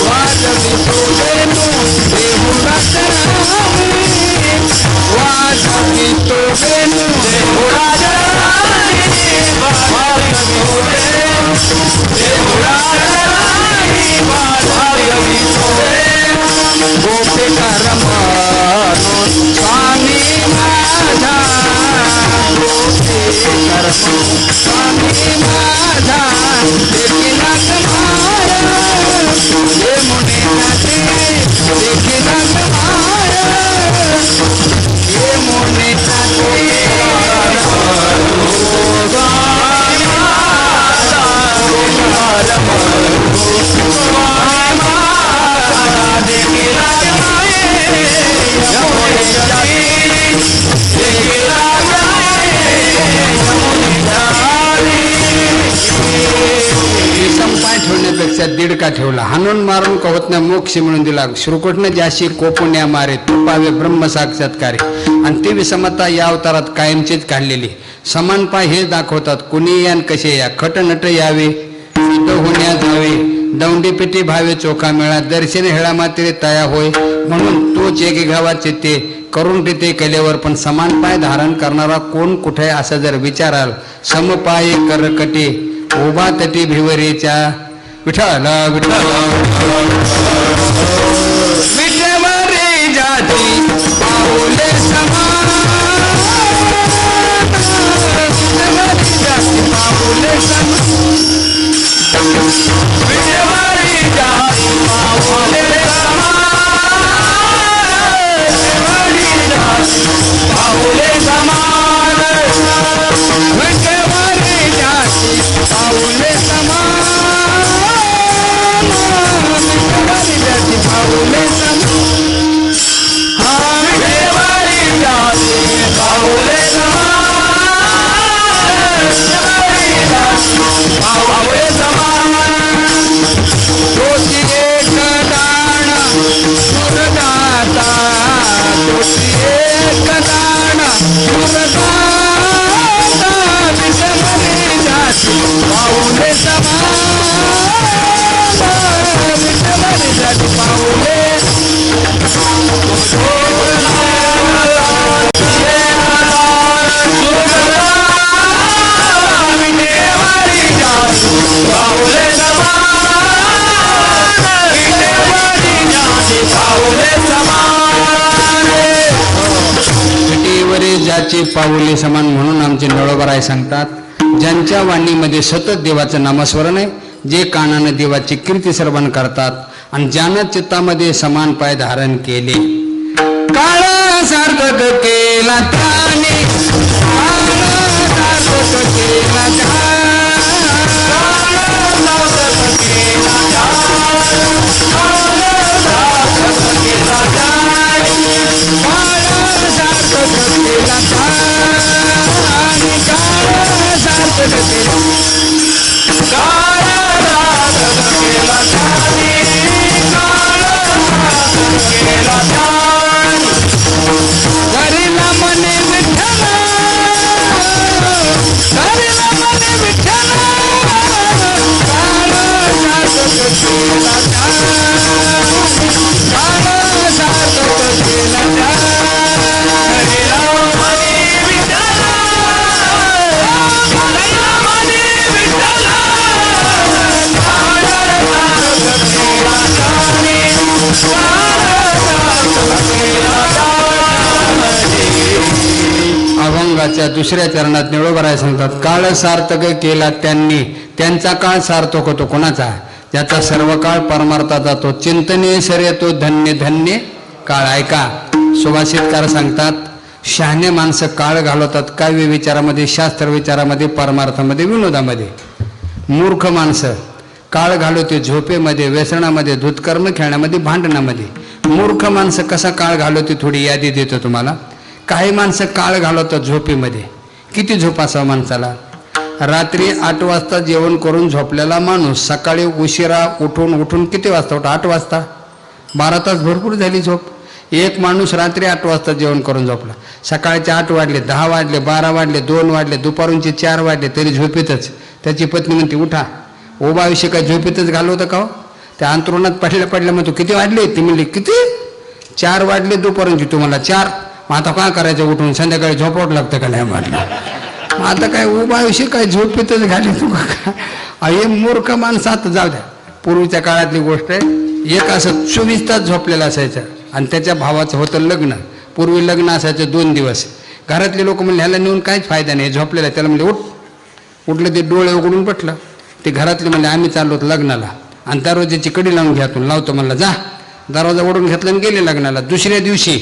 वाजवितो वेणू, देहुडाचं राणे वाजवितो वेणू, देहुडाचं राणे वाजवितो वेणू, देहुडाचं राणे वाजवितो वेणू. गोपिका रमणो स्वामी माझा, गोपिका रमणो स्वामी माझा, देखीला कमाया हे मुने नाते, देखीला कमाया हे मुने नाते. पाय ठेवण्यापेक्षा दीडका ठेवला, हाणून मारून का होत नाही, मोक्ष मिळून दिला. श्रीकृष्ण ज्याशी कोपुण्या मारे तुपावे ब्रह्म साक्षात्कारे. आणि ती विषमता या अवतारात कायमचीच काढलेली. समान पाय हे दाखवतात, कुणी यान कसे या, खटनट यावे शुद्ध होण्यात जावे, दौंडी पेटी भावे चोखा मिळा, दर्शन हेळा मात्रे तया होय. म्हणून तोच एक गावाचे ते करून देते केल्यावर, पण समान पाय धारण करणारा कोण कुठे असं जर विचाराल, समपाय करकटे उभा तटी भिवरेच्या. विठ्ठल विठ्ठल विठ्ठवरे जाती पाऊले समान, विठ्ठवरे जाती पाऊले समान, विठ्ठवरे जाती पाऊले समान, विठ्ठवरे जाती पाऊले समान, विठ्ठवरे जाती पाऊले समान, विठ्ठवरे जाती पाऊले समान. देवाची पाऊले समान म्हणून आमचे नळोबराय सांगतात, ज्यांच्या वाणीमध्ये सतत देवाचं नामस्मरण आहे, जे कानानं देवाची कीर्ती सर्वण करतात आणि ज्यानं चित्तामध्ये समान पाय धारण केले, काळ सार्थक केला त्याने, काळ सार्थक केला त्याने, अभंगाच्या दुसऱ्या चरणात निळोबराय सांगतात, काळ सार्थक केला त्यांनी, त्यांचा काळ सार्थक होतो कोणाचा, ज्याचा सर्व काळ परमार्थात जातो, चिंतने सर तो धन्य धन्य काळ. ऐका, सुभाषितकार सांगतात, शहाणे माणसं काळ घालवतात काव्य विचारामध्ये, शास्त्र विचारामध्ये, परमार्थामध्ये, विनोदामध्ये. मूर्ख माणसं काळ घालवते झोपेमध्ये, व्यसनामध्ये, धुतकर्म खेळण्यामध्ये, भांडणामध्ये. मूर्ख माणसं कसा काळ घालवते थोडी यादी देतो तुम्हाला. काही माणसं काळ घालवतात झोपेमध्ये. किती झोप असावं माणसाला. रात्री 8 वाजता जेवण करून झोपलेला माणूस सकाळी उशिरा उठून किती वाजता उठा, 8 वाजता, 12 तास भरपूर झाली झोप. एक माणूस रात्री 8 वाजता जेवण करून झोपला, सकाळचे 8 वाजले, 10 वाजले, 12 वाजले, 2 वाजले, दुपारूनचे 4 वाजले, तरी झोपेतच. त्याची पत्नी म्हणते उठा. ओबा आयुष्य काय झोपेतच घालवतं का हो? त्या अंतरुणात पडल्या मग तू किती वाजले, ती म्हणली किती, 4 वाजले दुपारूनची, तुम्हाला 4. मग आता काय करायचं, उठून संध्याकाळी झोपावं लागतं का नाही म्हटलं. मग आता काय उभा आयुष्य काय झोपेतच घाली तू का. हे मूर्ख माणसं. आता जाऊ द्या, पूर्वीच्या काळातली गोष्ट आहे. एक असं 24 तास झोपलेलं असायचं आणि त्याच्या भावाचं होतं लग्न. पूर्वी लग्न असायचं 2 दिवस. घरातले लोक म्हणले ह्याला नेऊन काहीच फायदा नाही, झोपलेला. त्याला म्हणले उठलं, ते डोळे उघडून पटलं. ते घरातले म्हणले आम्ही चाललो लग्नाला आणि दरवाजाची कडी लावून घ्यातून लावतो म्हणलं, जा. दरवाजा ओढून घेतला आणि गेले लग्नाला. दुसऱ्या दिवशी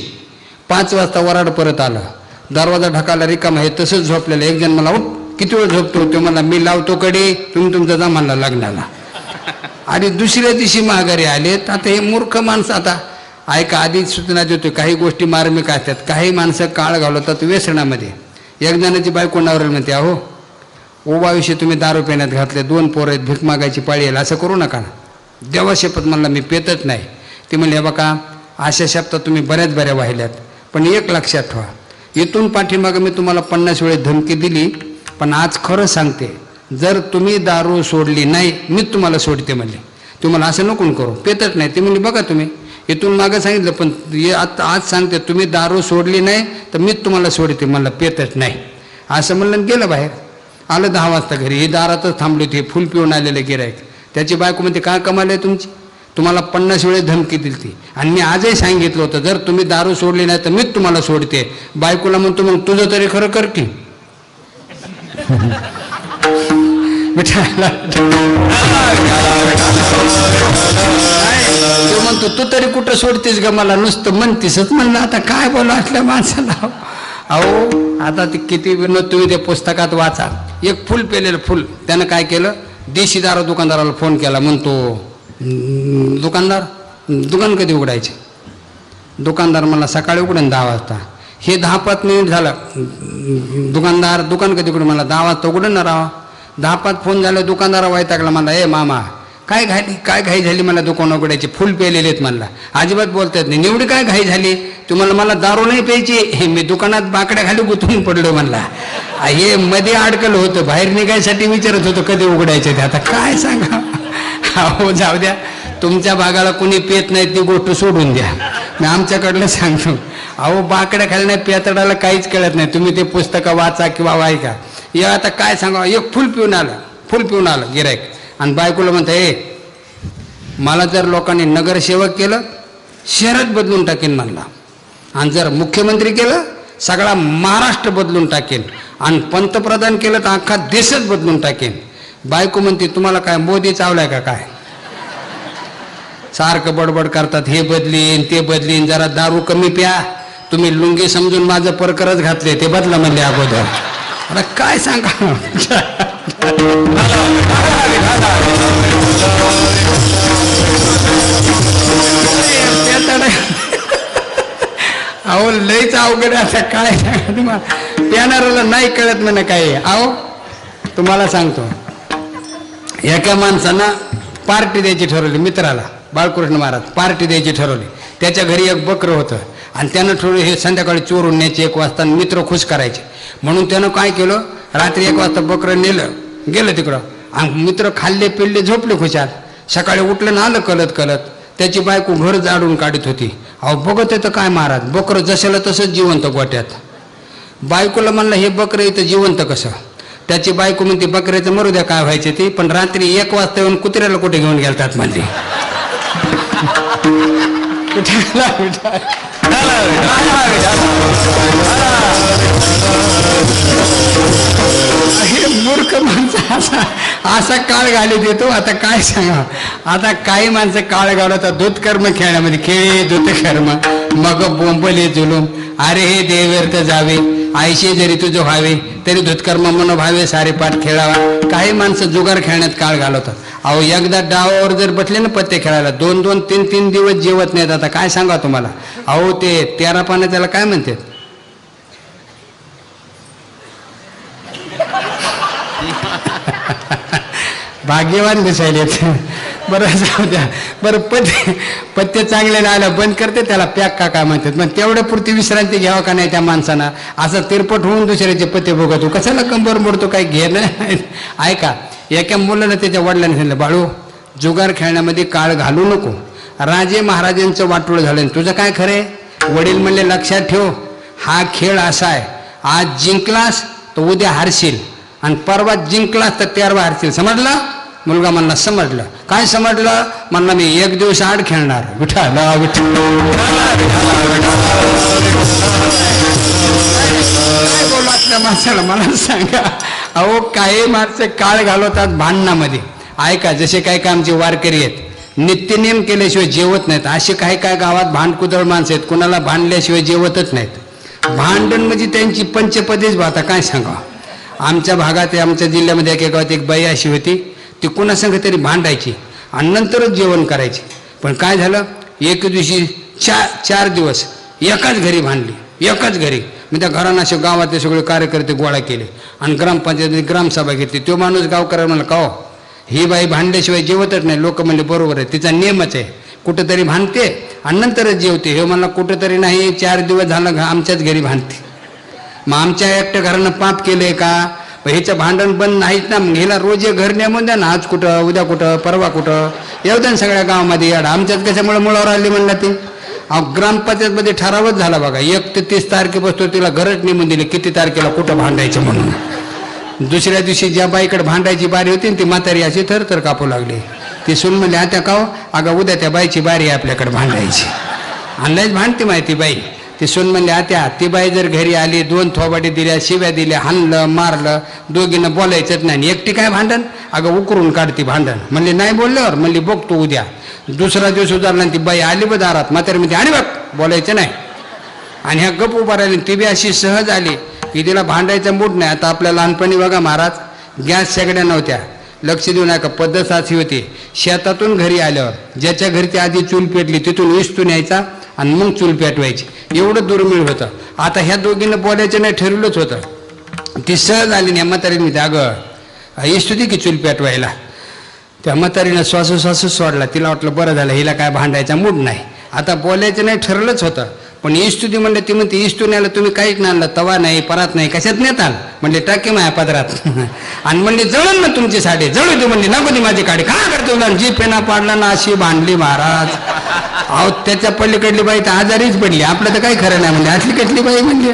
5 वाजता वराड परत आलं, दरवाजा ढकाला रिकामा. हे तसंच झोपलेलं. एक जण मला किती वेळ झोपतो, तो मला मी लावतो कडे, तुम्ही तुमचा जा म्हणला लग्नाला. आणि दुसऱ्या दिवशी माघारी आलेत. आता हे मूर्ख माणसं. आता ऐका, आधीच सूचना देतो, काही गोष्टी मार्मिक असतात. काही माणसं काळ घालवतात व्यसनामध्ये. एक जणाची बायको नवऱ्याला म्हणते, अहो ओबाविषयी तुम्ही दारू पिण्यात घातले, 2 पोरं आहेत, भीक मागायची पाळी येईल, असं करू नका. देवा शपथ म्हणला मी पेतच नाही. ते म्हणले बघा, अशा शब्दात तुम्ही बऱ्याच वाहिल्यात, पण एक लक्षात ठेवा, इथून पाठीमागं मी तुम्हाला 50 वेळेस धमकी दिली, पण आज खरं सांगते, जर तुम्ही दारू सोडली नाही मीच तुम्हाला सोडते म्हणले. तुम्हाला असं नको करू, पेतच नाही. ते म्हणले बघा तुम्ही इथून मागं सांगितलं, पण आज सांगते तुम्ही दारू सोडली नाही तर मीच तुम्हाला सोडते, मला पेतच नाही असं म्हणलं. गेलं बाहेर. आलं 10 वाजता घरी. ही दारातच थांबली होती, फुल पिऊन आलेलं गिरायक. त्याची बायको म्हणते काय कमाल आहे तुमची, तुम्हाला 50 वेळेस धमकी दिली ती आणि मी आजही सांगितलं होतं जर तुम्ही दारू सोडली नाही तर मीच तुम्हाला सोडते. बायकोला म्हणतो मग तुझं तरी खरं कर की. तो म्हणतो तू तरी कुठं सोडतेस ग मला, नुसतं म्हणतीसच. म्हणलं आता काय बोला असल्या माणसाला. अहो आता ते किती विनोद तुम्ही ते पुस्तकात वाचा. एक फुल पेलेलं फुल, त्यानं काय केलं, देशी दारू दुकानदाराला फोन केला. म्हणतो दुकानदार दुकान कधी उघडायचे. दुकानदार मला सकाळी उघडेन 10 वाजता. हे 10-5 मिनिट झालं. दुकानदार दुकान कधी उघडून, मला 10 वाजता उघडून ना राहा. 10-5 फोन झाले. दुकानदारा वैतागला. मला ए मामा काय घाई झाली मला दुकान उघडायची, फुल पेलेले आहेत म्हणला. अजिबात बोलता येत नाही. एवढी काय घाई झाली तुम्हाला, मला दारू नाही प्यायची, हे मी दुकानात बाकड्या खाली गुंतवून पडलो म्हणला. हे मध्ये अडकलं होतं, बाहेर निघायसाठी विचारत होतं कधी उघडायचे ते. आता काय सांगा. हो जाऊ द्या, तुमच्या भागाला कोणी पेत नाही ती गोष्ट सोडून द्या, मी आमच्याकडलं सांगतो. अहो बाकड्या खाली नाही, पेतडाला काहीच कळत नाही. तुम्ही ते पुस्तकं वाचा किंवा ऐका. या आता काय सांगा, एक फुल पिऊन आलं गिरायक आणि बायकोला म्हणता, ए मला जर लोकांनी नगरसेवक केलं शहरात बदलून टाकेन म्हणला, आणि जर मुख्यमंत्री केलं सगळा महाराष्ट्र बदलून टाकेन आणि पंतप्रधान केलं तर अख्खा देशच बदलून टाकेन. बायको म्हणते तुम्हाला काय मोदी चावलाय का काय, सारखं बडबड करतात, हे बदलीन ते बदलीन, जरा दारू कमी प्या, तुम्ही लुंगी समजून माझं परकरच घातले ते बदला म्हणले अगोदर. आता काय सांगा. अहो लईच अवघड आता काय सांगा, प्यानाराला नाही कळत म्हणे काय. अहो तुम्हाला सांगतो, एका माणसानं पार्टी द्यायची ठरवली, मित्राला बाळकृष्ण महाराज पार्टी द्यायची ठरवली. त्याच्या घरी एक बकरं होतं आणि त्यानं ठरवलं हे संध्याकाळी चोरून न्यायचे 1 वाजता, मित्र खुश करायचे. म्हणून त्यानं काय केलं, रात्री 1 वाजता बकरं गेलं तिकडं आणि मित्र खाल्ले पिल्ले झोपले खुशाल. सकाळी उठलं ना आलं कलत कलत, त्याची बायको घर जाडून काढत होती. अहो बघत येतं काय महाराज, बकरं जशाला तसंच जिवंत गोट्यात. बायकोला म्हणलं हे बकरं इथं जिवंत कसं. त्याची बायको म्हणते बकऱ्याचं मरू द्या काय व्हायचे ते, पण रात्री 1 वाजता येऊन कुत्र्याला कुठे घेऊन गेलतात म्हणते. मूर्ख माणसं असा काळ घाली देतो. आता काय सांगा, आता काही माणसं काळ घालवतात दूध कर्म खेळण्यामध्ये, खेळे दूध कर्म मग बोंबले जुलूम. अरे हे देवेर जावे आयशे जरी तुझं व्हावे तरी धुतकर्म मन भावे सारे पाठ खेळावा. काही माणसं जुगार खेळण्यात काळ घालवतात. अहो एकदा डावावर जर बसले ना पत्ते खेळायला 2-2, 3-3 दिवस जेवत नाहीत. आता काय सांगा तुम्हाला. अहो ते 13 पानं त्याला काय म्हणतात, भाग्यवान दिसायलेत. बरं जाऊ द्या. बरं पत्ते चांगले नाही बंद करते त्याला पॅक का काय म्हणतात. मग तेवढ्या पुरती विश्रांती घ्यावं का नाही त्या माणसानं. असं तिरपट होऊन दुसऱ्याचे पत्ते बघतो कशाला कंबर मोडतो, काही घेणं. ऐका, एका मुलानं त्याच्या वडिलांनी सांगितलं, बाळू जुगार खेळण्यामध्ये काळ घालू नको, राजे महाराजांचं वाटोळं झालं, तुझं काय खरंय. वडील म्हणले लक्षात ठेव, हा खेळ असा आहे, आज जिंकलास तर उद्या हारशील आणि परवा जिंकलास तर 13वा हारशील. समजलं. मुलगा म्हणला समजलं. काय समजलं. म्हणला मी 1 दिवस आड खेळणार. विठ्ठल विठ्ठल. काय बोलू आपल्या माणसाला मला सांगा. अहो काही माणसं काळ घालवतात भांडणामध्ये. ऐका, जसे काही काय आमचे वारकरी आहेत, नित्यनियम केल्याशिवाय जेवत नाहीत. असे काही काय गावात भांडकुदळ माणसं आहेत, कुणाला भांडल्याशिवाय जेवतच नाहीत. भांडण म्हणजे त्यांची पंचपदीच भाता. काय सांगा. आमच्या भागात आमच्या जिल्ह्यामध्ये एका गावात एक बाई अशी होती, ती कुणासंग तरी भांडायची आणि नंतरच जेवण करायची. पण काय झालं, एक दिवशी 4 दिवस एकाच घरी भांडली, एकाच घरी. मग त्या घरानं असे गावातले सगळे कार्यकर्ते गोळा केले आणि ग्रामपंचायतीने ग्रामसभा घेतली. तो माणूस गावकऱ्याला म्हणला, का हो ही बाई भांडल्याशिवाय जेवतच नाही. लोक म्हणले बरोबर आहे, तिचा नियमच आहे, कुठंतरी भांडते आणि नंतरच जेवते. हे म्हणला कुठंतरी नाही, 4 दिवस झालं आमच्याच घरी भांडते. मग आमच्या एकट्या घरानं पाप केलंय का. ह्याचं भांडण बंद नाहीत ना. मग ह्याला रोज घर नेमून द्या ना, आज कुठं उद्या कुठं परवा कुठं येऊ द्या ना सगळ्या गावामध्ये याड. आमच्यात कशामुळे मुळावर आली म्हणला ती. ग्रामपंचायतमध्ये ठरावच झाला बघा, 1 ते 30 तारखेपासून तिला घरच नेमून दिली किती तारखेला कुठं भांडायचं म्हणून. दुसऱ्या दिवशी ज्या बाईकडे भांडायची बारी होती ती म्हातारी अशी थरथर कापू लागली. ती सून म्हणली आता का हो, अगं उद्या त्या बाईची बारी आहे आपल्याकडे भांडायची. आणलाच भांडती माहिती बाई. ती सून म्हणली आत्या, ती बाई जर घरी आली 2 थोबाडी दिल्या, शिव्या दिल्या, हाणलं मारलं, दोघींना बोलायचंच नाही, एकटी काय भांडण. अगं उकरून काढती भांडण. म्हणली नाही बोलल्यावर. म्हणली बघतो उद्या. दुसरा दिवस उजारला, ती बाई आली बघ दारात. म्हातारी म्हणते आणि बघ बोलायचं नाही. आणि ह्या गप उभा राहिली. ती बी अशी सहज आली की तिला भांडायचा मूड नाही. आता आपल्या लहानपणी बघा महाराज गॅस शेगड्या नव्हत्या, लक्ष देऊ नका, पद्धत अशी होती. शेतातून घरी आल्यावर ज्याच्या घरी ती आधी चूल पेटली तिथून इस्तून यायचा आणि मग चूल पेटवायची. एवढं दुर्मिळ होतं. आता ह्या दोघींना बोलायचं नाही ठरवलंच होतं. ती सहज आली नाही. म्हातारीने अगं इस्तुती की चूल पेटवायला. त्या म्हातारीनं श्वासोश्वास सोडला. तिला वाटलं बरं झालं, हिला काय भांडायचा मूड नाही. आता बोलायचं नाही ठरलंच होतं. पण इस्तुती म्हणलं. ती म्हणते इस्तू न्यायला तुम्ही काहीच नाही आणलं, तवा नाही परात नाही, कशात नेताल. म्हणले टाके माया पदरात. आणि म्हणले जळून ना तुमची साडी जळू दे. म्हणली नको ती माझी काडी काय करतो. जी पेना पाडला ना अशी भांडली महाराज. अहो त्याच्या पलीकडली बाई तर आजारीच पडली. आपलं तर काही खरं नाही. म्हणजे असली कसली बाई म्हणजे.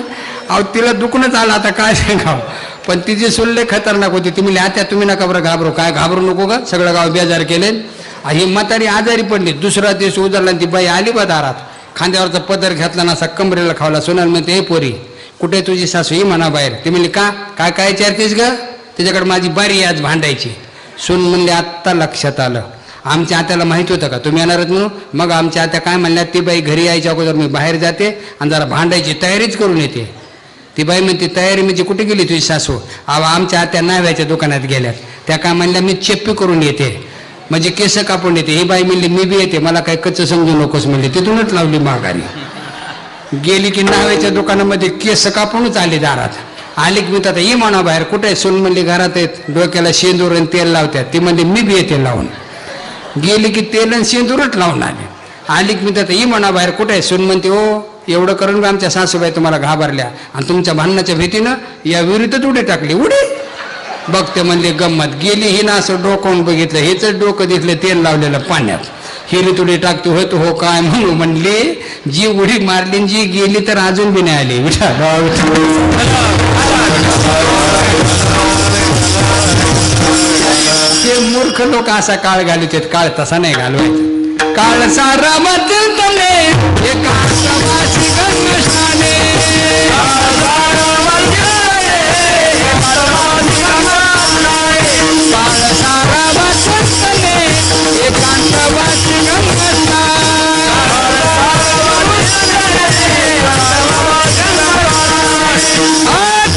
अहो तिला दुखणंच आलं. आता काय सांगावं. पण तिची सुल्ले खतरनाक होती. ती म्हणली आता तुम्ही नका बरं घाबरू. काय घाबरू नको का, सगळं गाव बेजार केले. ही म्हातारी आजारी पडली. दुसरा दिवस उजारला. ती बाई आली बा दारात, खांद्यावरचा पदर घातला ना असा कमरेला खावला. सोनाल म्हणते हे पोरी कुठे तुझी सासू ही म्हणा बाहेर. ती म्हणली का काय काय विचारतेस ग. त्याच्याकडे माझी बारी आज भांडायची. सून म्हणले आत्ता लक्षात आलं, आमच्या आत्याला माहिती होतं का तुम्ही येणारच म्हणून. मग आमच्या आत्या काय म्हणल्या, ती बाई घरी यायच्या अगोदर मी बाहेर जाते आणि जरा भांडायची तयारीच करून येते. ती बाई म्हणते तयारी म्हणजे कुठे गेली तुझी सासू. आमच्या आत्या न्हाव्याच्या दुकानात गेल्यात. त्या काय म्हणल्या मी चेप्पी करून येते म्हणजे केस कापून येते. ही बाई म्हणली मी बी येते, मला काय कच्चं समजू नकोस म्हणली. तिथूनच लावली माघारी. गेली की न्हाव्याच्या दुकानामध्ये केस कापूनच आली दारात. आली की मी तर ही म्हणा बाहेर कुठे आहे. सून म्हणली घरात आहेत, डोक्याला शेंदूर आणि तेल लावतात. ती म्हणली मी बी येते लावून. गेली की तेल आणि शेंदूरच लावून आली. आली की मी तर ही म्हणा बाहेर कुठे आहे. सून म्हणते हो एवढं करून आमच्या सासूबाई तुम्हाला घाबरल्या आणि तुमच्या भांडणाच्या भीतीनं या विहिरीतच उडी टाकली. उडी बघते म्हणले गंमत. गेली ही ना असं डोकावून बघितलं, हेच डोकं दिसलं तेल लावलेलं पाण्यात. हिरी तुडी टाकते होय तो हो काय म्हणू म्हणले. जी उडी मारली जी गेली तर अजून बी नाही आली. ते मूर्ख लोक असा काळ घालतात. काळ तसा नाही घालवायचा. काळ सारा मतील तले एका सवासी गंगशाने. काळ सारा मतील तले एकांत वासी गंगशाने.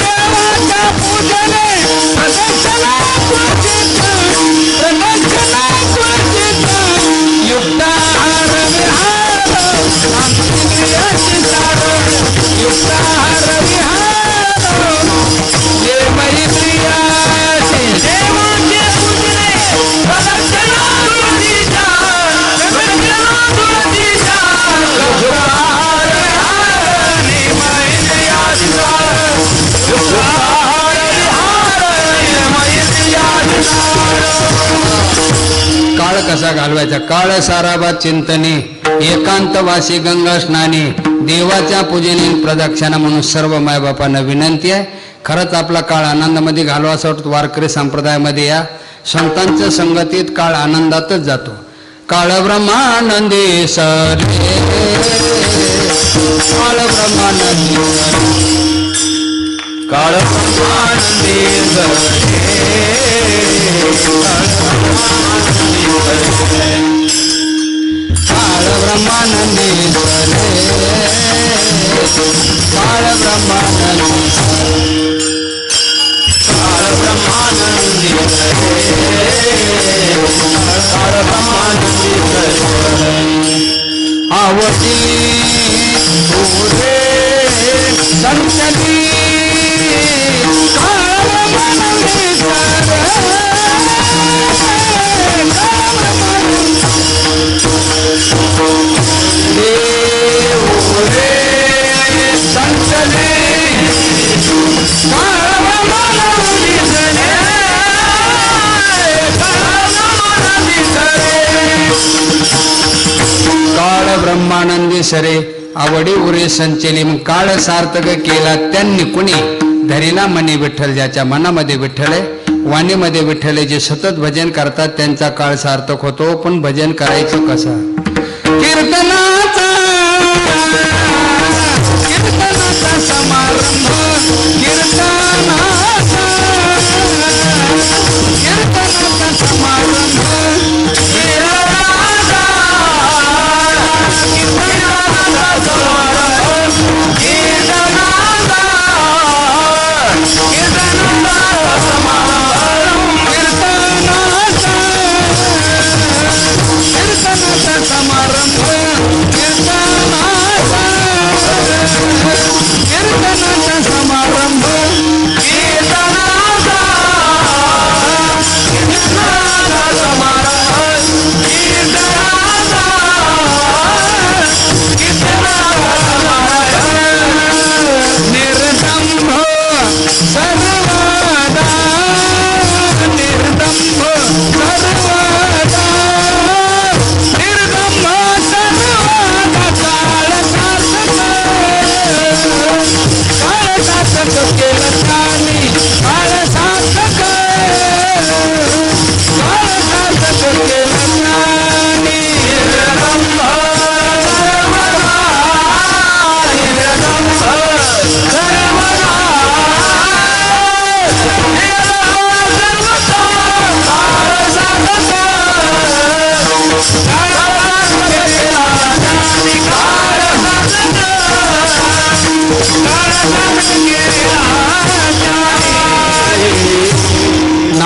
देवाच्या पूजने प्रदक्षिणा क्वचित प्रदक्षिणा क्वचित युक्ताहार विहार आंतरियाची सार युक्ताहार विहार ये मैत्रियाची देवाचे पूजने प्रदक्षिणा क्वचित प्रदक्षिणा क्वचित युक्ताहार विहार ये मैत्रियाची सार युक्ताहार विहार ये मैत्रियाची सार. काळ कसा घालवायचा. काळ साराबा चिंतने एकांतवासी गंगा स्नानी. देवाच्या पूजेने प्रदक्षिणा म्हणून सर्व मायबापांना विनंती आहे. खरंच आपला काळ आनंदामध्ये घालवासा वाटतो. वारकरी संप्रदायामध्ये या संतांच्या संगतीत काळ आनंदातच जातो. काळ ब्रह्मानंदी सरे काळ ब्रह्मानंदी काळ ब्रह्मानंदी सरे काळ ब्रह्मानंदी सरे काळ ब्रह्मानंदी काळ ब्रह्मानंदी काळ ब्रह्मानंदी आवती तुरे संतती काळ ब्रह्मानंदी देवरे संतले काळ ब्रह्मानंदी सरे काळ ब्रह्मानंदी सरे आवडी उरे संचली. मग काळ सार्थक केला त्यांनी कुणी धरीला मनी विठ्ठल. ज्याच्या मनामध्ये विठ्ठल आहे, वाणीमध्ये विठ्ठल आहे, जे सतत भजन करतात त्यांचा काळ सार्थक होतो. पण भजन करायचं कसं. कीर्तनाचा कीर्तनाचा समारंभ कीर्तनाचा कीर्तनाचा समारंभ समारंभ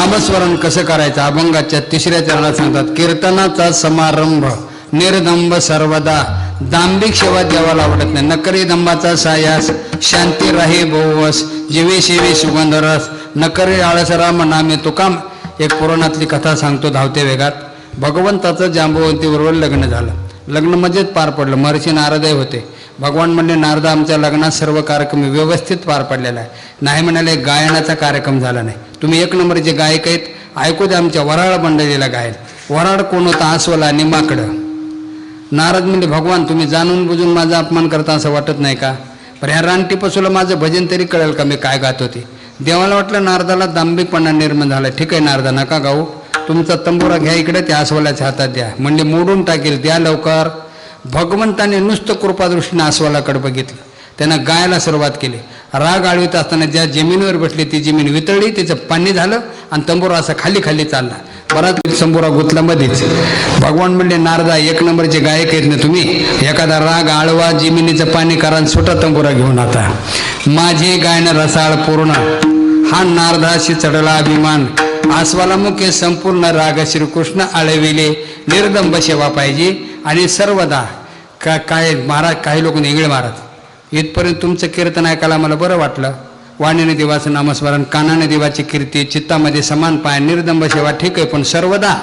नामस्मरण कसं करायचं अभंगाच्या 3ऱ्या चरणात सांगतात. कीर्तनाचा समारंभ निर्दंब सर्वदा, दांभिक सेवा देवाला आवडत नाही. नकरी दंबाचा सायास, शांती राही बहुवस, जीवे सेवे सुगंध रस, नकरी आळस राम नामे तुकाम. एक पुराणातली कथा सांगतो धावते वेगात. भगवंताचं जांबवंतीबरोबर लग्न झालं. लग्न मजेत पार पडलं. महर्षी नारदही होते. भगवान म्हणले नारद आमच्या लग्नात सर्व कार्यक्रम व्यवस्थित पार पडलेला आहे. नाही म्हणाले गायनाचा कार्यक्रम झाला नाही. तुम्ही एक नंबरचे गायक आहेत, ऐकू द्या आमच्या वराळ मंडळीला गायन. वराड कोण होता? अस्वल आणि माकडं. नारद म्हणले भगवान तुम्ही जाणून बुजून माझा अपमान करता असं वाटत नाही का? पण ह्या रानटीपासूला माझं भजन तरी कळेल का मी काय गात होते. देवाला वाटलं नारदाला दांभिकपणा निर्माण झाला. ठीक आहे नारदा नका गाऊ, तुमचा तंबुरा घ्या इकडे, त्या अस्वलाच्या हातात द्या. म्हणजे मोडून टाकेल, द्या लवकर. भगवंताने नुसतं कृपादृष्टीने अस्वलाकडे बघितलं. त्यानं गायला सुरुवात केली. राग आळवीत असताना ज्या जमिनीवर बसली ती जमीन वितळली, तिचं पाणी झालं आणि तंबुरा असा खाली खाली चालला. बराच तंबुरा गुतला मध्येच. भगवान म्हणले नारदा एक नंबरचे गायक आहेत ना तुम्ही, एखादा राग आळवा, जमिनीचं पाणी करा आणि सुटा तंबुरा घेऊन आता. माझे गायन रसाळ पूर्ण, हा नारदाशी चढला अभिमान. आस्वाला मुखे संपूर्ण राग श्रीकृष्ण आळविले, निर्दंब सेवा पाहिजे आणि सर्वदा. काय महाराज काही लोक इंगळे मारत. इथपर्यंत तुमचं कीर्तन ऐकायला मला बरं वाटलं. वाणीने देवाचं नामस्मरण, कानाने देवाची कीर्ती, चित्तामध्ये समान पाय, निर्दंब सेवा ठीक आहे. पण सर्वदा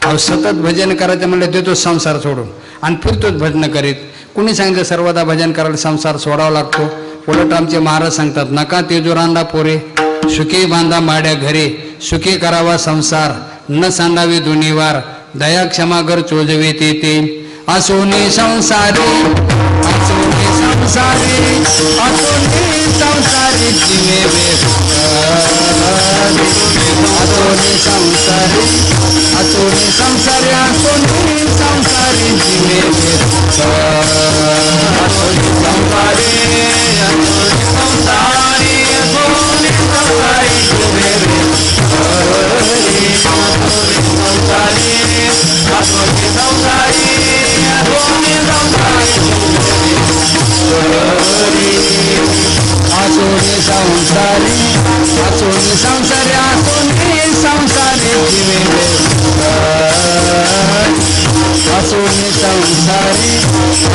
अहो सतत भजन करायचं म्हणलं देतो संसार सोडून आणि फिरतोच भजन करीत. कुणी सांगितलं सर्वदा भजन करायला संसार सोडावा लागतो? उलट आमचे महाराज सांगतात नका तेजुरांदा पोरे, सुखी बांधा माड्या घरे, सुखी करावा संसार, न सांडावे दोन्हीवार, दया क्षमा कर चोजवे ते असोनी संसारी, असोनी संसारी, असोनी संसारी जिमे असोनी संसारी, असोनी संसारी, असोनी संसारी जिमे असोनी संसारी, असोनी संसारी, असोनी संसारी जिमे असोनी संसारी, असोनी संसारी, असोनी संसारी, असोनी संसारी जिवे असोनी संसारी, असोनी संसारी, असोनी संसारी जिवे असोनी संसारी,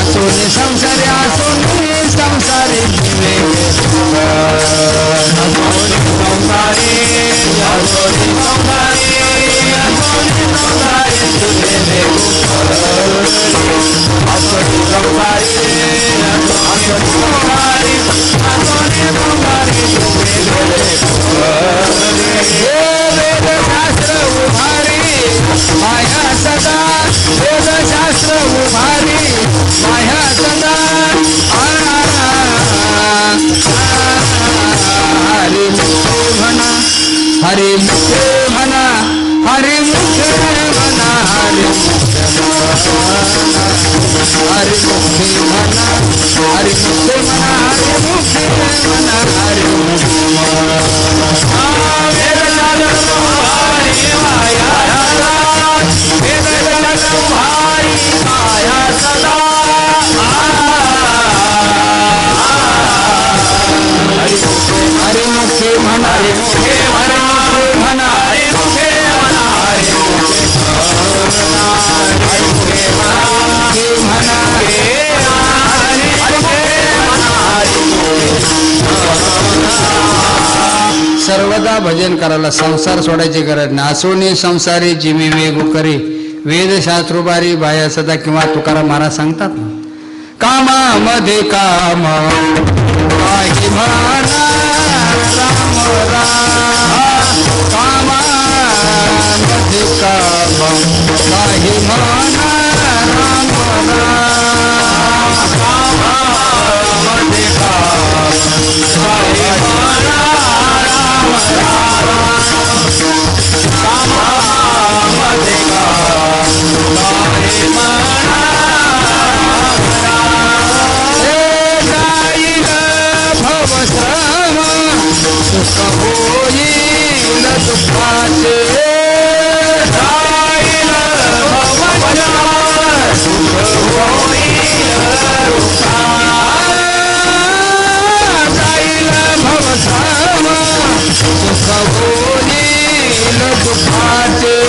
असोनी संसारी, असोनी संसारी जिवे असोनी संसारी, असोनी संसारी, असोनी संसारी वेदशास्त्र उभारी माया सदा, वेदशास्त्र उभारी माया सदा. हरि मुखे म्हणा, हरि मुखे म्हणा, हरि मुखे म्हणा, हरि मुखे हरि मुखे म्हणा, हरि मुखे म्हणा, हरि मुखे म्हणा, हरि मुखे सर्वदा भजन करायला, संसार सोडायची गरज नाही. असोनी संसारी जिमी वेगू करी, वेदशास्त्रोबारी बाया सदा. किंवा तुकाराम महाराज सांगतात कामामध्ये काम काही म्हणा राम राम, कामामध्ये काम काही म्हणा राम राम, कामामध्ये काम काही म्हणा राम राम, कामामध्ये काम काही म्हणा सुख होईल दुःखाचे, जाईल भवश्रम, सुख होईल जाईल भवश्रम, सुख होईल दुःखाचे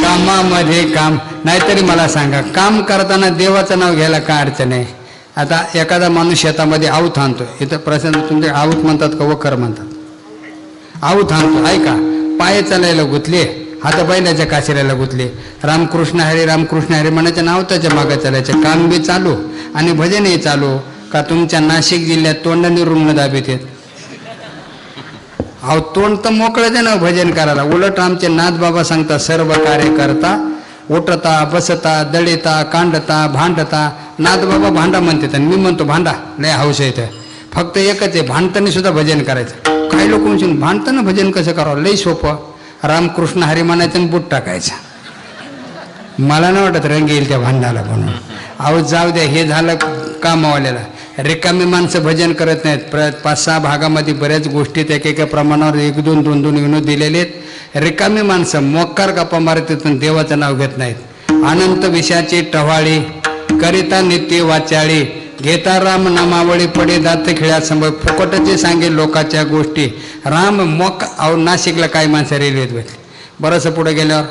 कामामध्ये काम. नाहीतरी मला सांगा, काम करताना देवाचं नाव घ्यायला काय अडचण आहे? आता एखादा माणूस शेतामध्ये आऊत आणतो, इथं प्रसन्न तुमचे आऊत म्हणतात का वखर म्हणतात? आऊत आणतो, ऐका, पाय चालायला गुतले, हात बैलाच्या काशिऱ्याला गुतले, रामकृष्ण हरी म्हणायचं नाव त्याच्या मागं चालायचं, काम बी चालू आणि भजनही चालू. का तुमच्या नाशिक जिल्ह्यात तोंडाने रुग्ण दाबीत आहेत? अहो तोंड तर मोकळं आहे ना भजन करायला. उलट आमचे नाथ बाबा सांगता, सर्व कार्य करता, उठता बसता दळीता कांडता भांडता. नाथ बाबा भांडा म्हणतात आणि मी म्हणतो भांडा, लय हौस येतं. फक्त एकच आहे, भांडताना सुद्धा भजन करायचं. काही लोक म्हणून भांडताना भजन कसं करावं? लय सोपं, रामकृष्ण हरी म्हणायचं आणि बूट टाकायचं. मला नाही वाटत रंग येईल त्या भांडाला म्हणून. अहो जाऊ द्या, हे झालं कामावाल्याला. रिकामी माणसं भजन करत नाहीत. 5-6 भागामध्ये बऱ्याच गोष्टीत एकेका प्रमाणावर 1-2 विनोद दिलेले आहेत. रिकामी माणसं मोक्कार गप्पा मारत पण देवाचं नाव घेत नाहीत. अनंत विषयाची टवाळी करिता नित्य वाचाळी, घेता राम नामावळी पडे दात खेळ्यात संभव. फुकटचे सांगे लोकाच्या गोष्टी. राम मोक. अहो नाशिकला काही माणसं रेल्वेत बसली, बरंचसं पुढे गेल्यावर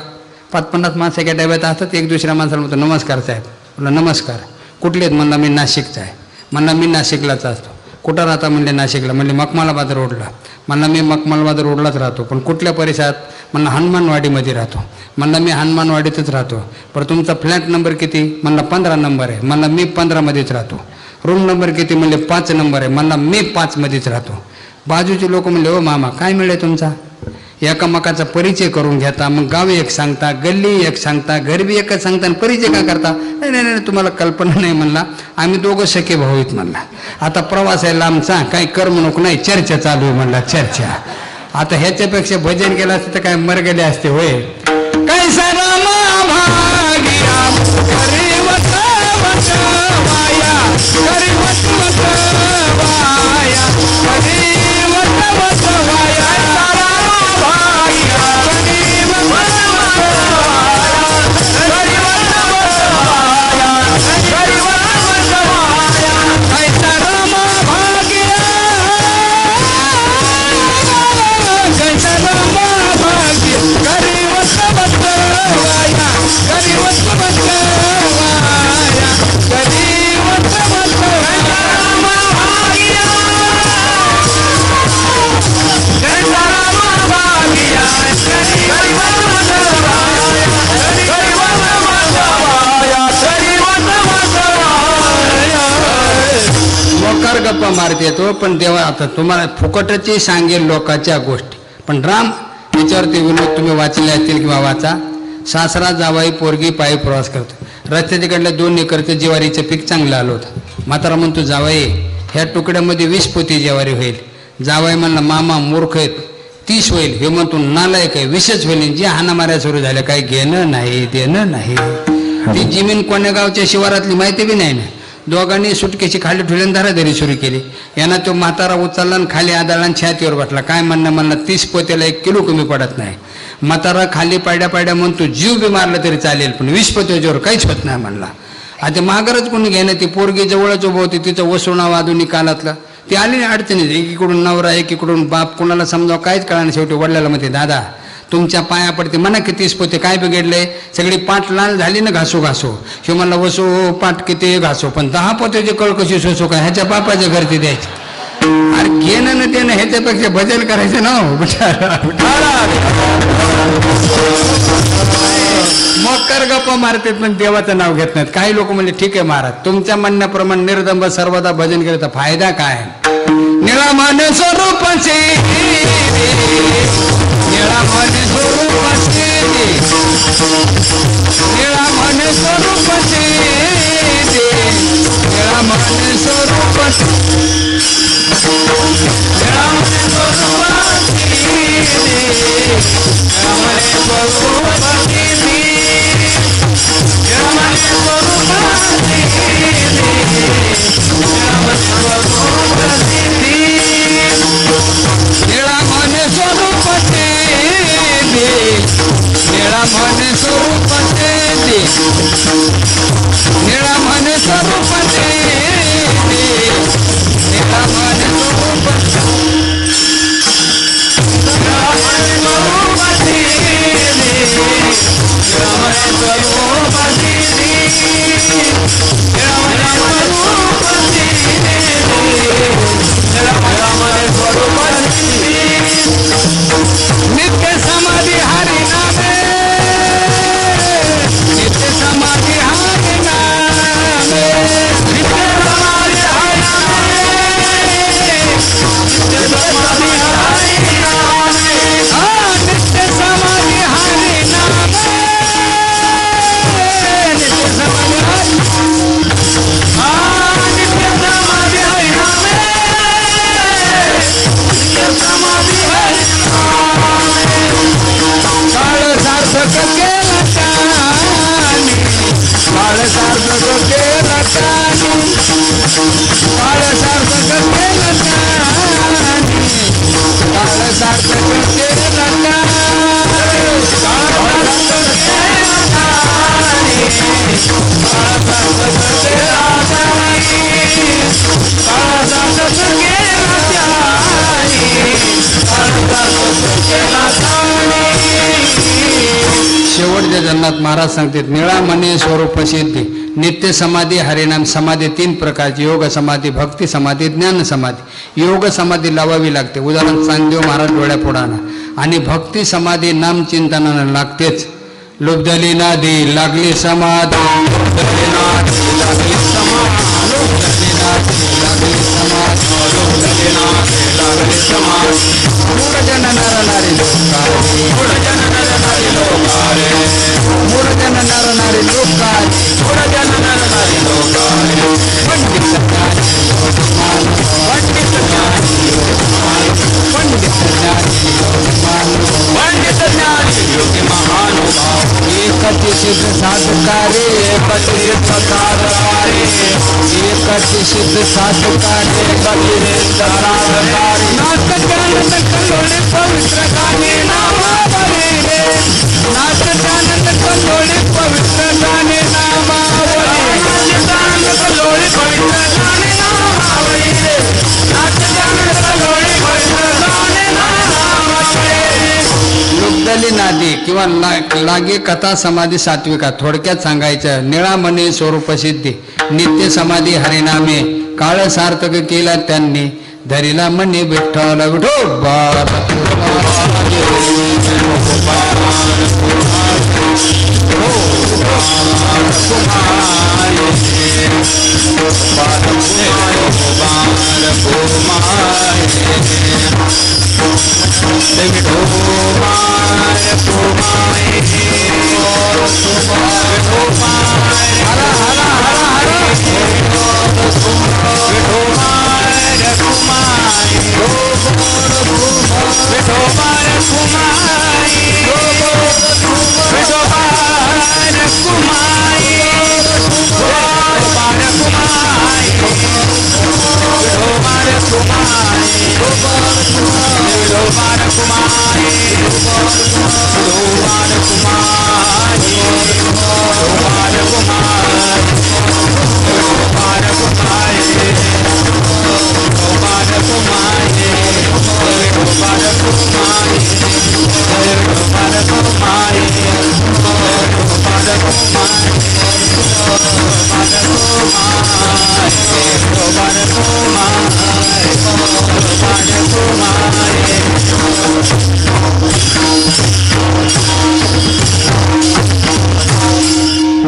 50-50 माणसं एका डब्यात असतात. एक दुसऱ्या माणसाला म्हणतो नमस्कार साहेब. म्हणलं नमस्कार. कुठले आहेत? म्हणला मी नाशिकचा आहे. म्हणला मी नाशिकलाच असतो. कुठं राहता? म्हणले नाशिकला. म्हणले मखमालाबाद रोडला. म्हणला मी मखमालाबाद रोडलाच राहतो, पण कुठल्या परिसरात? म्हणलं हनुमानवाडीमध्ये राहतो. म्हणलं मी हनुमानवाडीतच राहतो. पण तुमचा फ्लॅट नंबर किती? म्हणला 15 नंबर आहे. म्हणला मी 15मध्येच राहतो. रूम नंबर किती? म्हणले 5 नंबर आहे. म्हणला मी 5मध्येच राहतो. बाजूचे लोक म्हणले ओ मामा काय मिळेल तुमचा? एकामेकाचा परिचय करून घेता, मग गाव एक सांगता, गल्ली एक सांगता, घर बी एकच सांगता, आणि परिचय का करता? नाही नाही नाही तुम्हाला कल्पना नाही. म्हणला आम्ही दोघं सखे भाऊ आहेत. म्हणला आता प्रवास आहे लांबचा, काही करमणूक नाही, चर्चा चालू आहे. म्हणला चर्चा. आता ह्याच्यापेक्षा भजन केलं असतं तर काय मरगले असते होय. काय गप्पा मारत येतो. पण देवा आता तुम्हाला फुकटची सांगेल लोकांच्या गोष्टी. पण राम याच्यावरती विनोद तुम्ही वाचले असतील किंवा वाचा. सासरा जावाई पोरगी पायी प्रवास करतो. रस्त्याच्याकडल्या 2 एकरचं ज्वारीचं पीक चांगलं आलं होतं. म्हातारा म्हणतो जावाई ह्या तुकड्यामध्ये 20 पोती ज्वारी होईल. जावाई म्हणला मामा मूर्ख आहेत, 30 होईल. हे म्हणतो नालायक आहे, 20च होईल. जे हाणामाऱ्या सुरू झाल्या, काही घेणं नाही देणं नाही. ती जमीन कोण्या गावच्या शिवारातली माहिती बी नाही ना. दोघांनी सुटकेची खाली ठेवल्यान धराधरी सुरू केली. यांना तो म्हातारा उचलला आणि खाली आदळला आणि छातीवर बसला. काय म्हणणं? म्हणला 30 पोत्याला 1 किलो कमी पडत नाही. म्हातारा खाली पाड्या म्हणतो जीव बी मारला तरी चालेल, पण 20 पोत्याच्यावर काहीच होत नाही म्हणला. आता माघारच कोणी घेणं. ती पोरगी जवळच उभं होती, तिचं वसुणावं आधुनिक काळातलं. ती आली नाही अडचणीत. एकीकडून नवरा एकीकडून बाप, कोणाला समजावं काहीच कळणार. शेवटी वडिलाला म्हणते दादा तुमच्या पाया पडते, म्हणा की 30 पोते काय बिघडले? सगळी पाठ लाल झाली ना घासो घासो. शिव म्हणला वसो पाठ किती घासो, पण 10 पोत्याची कळ कशी सोसो काय? ह्याच्या बापाच्या घरती द्यायची. अरे घेणं ना त्यानं ह्याच्यापेक्षा भजन करायचं ना. मोकर गप्पा मारतात पण देवाचं नाव घेत नाहीत. काही लोक म्हणजे ठीक आहे महाराज तुमच्या म्हणण्याप्रमाणे निर्दंब सर्वदा भजन केलं तर फायदा काय? निळामान स्वरूपाचे निळामान स्वरूपाचे निळामान स्वरूप म्हणे स्वरूप सिद्धी निळा म्हणे स्वरूप सिद्धी निळा म्हणे स्वरूप नित्य समाधी हरि नामे नित्य समाधी हरि नामे नित्य समाधी हरि नामे नित्य समाधी हरि नामे नित्य समाधी हरि नित्य समाधी हरि नामे नित्य समाधी हरि काळ सार्थक केला कानी काळ सार्थक केला कानी काळ सार्थक केला कानी काळ सार्थक केला काळ सार्थक केला कानी काळ सार्थक केला कानी काळ सार्थक केला कानी काळ सार्थक केला कानी. शेवटच्या जन्मात महाराज सांगतात निळा म्हणे स्वरूप सिद्धी नित्य समाधी हरिनाम समाधी तीन प्रकारची योग समाधी भक्ती समाधी ज्ञान समाधी योग समाधी लावावी लागते उदाहरण चांगदेव महाराज डोळ्यापुढाना आणि भक्ती समाधी नाम चिंतनानं लागतेच लुब्धली नादी लागली समाधी लुब्धली नादी लागली समाधी लुब्धली नादी लागली समाधी लुब्धली नादी लागली समाधी मूढजन नर नारी लोकारे मूढजन नर नारी लोकारे मूढजन नर नारी लोकारे मूढजन नर नारी लोकारे पंडित ज्ञानी योगमान पंडित ज्ञानी योगमान पंडित ज्ञानी योगमान पंडित ज्ञानी योग महानुभाव एकति सिद्ध साधकारे एकति सिद्ध साधकारे एकति सिद्ध साधकारे एकति सिद्ध साधकारे नाथ ज्ञानंद कलोळे पवित्र गाणे नामावली रे नाथ ज्ञानंद कलोळे पवित्र गाणे नामावली नाथ कलोळे पवित्र गाणे नामावली रे नाथ ज्ञानंद कलोळे पवित्र गाणे नामावली लुब्धली नादी किंवा लागे कथा समाधी सात्विका थोडक्यात सांगायचं निळा म्हणे स्वरूप सिद्धी नित्य समाधी हरिनामे काळ सार्थक केला त्यांनी धरिला म्हणे विठ्ठल विठोबा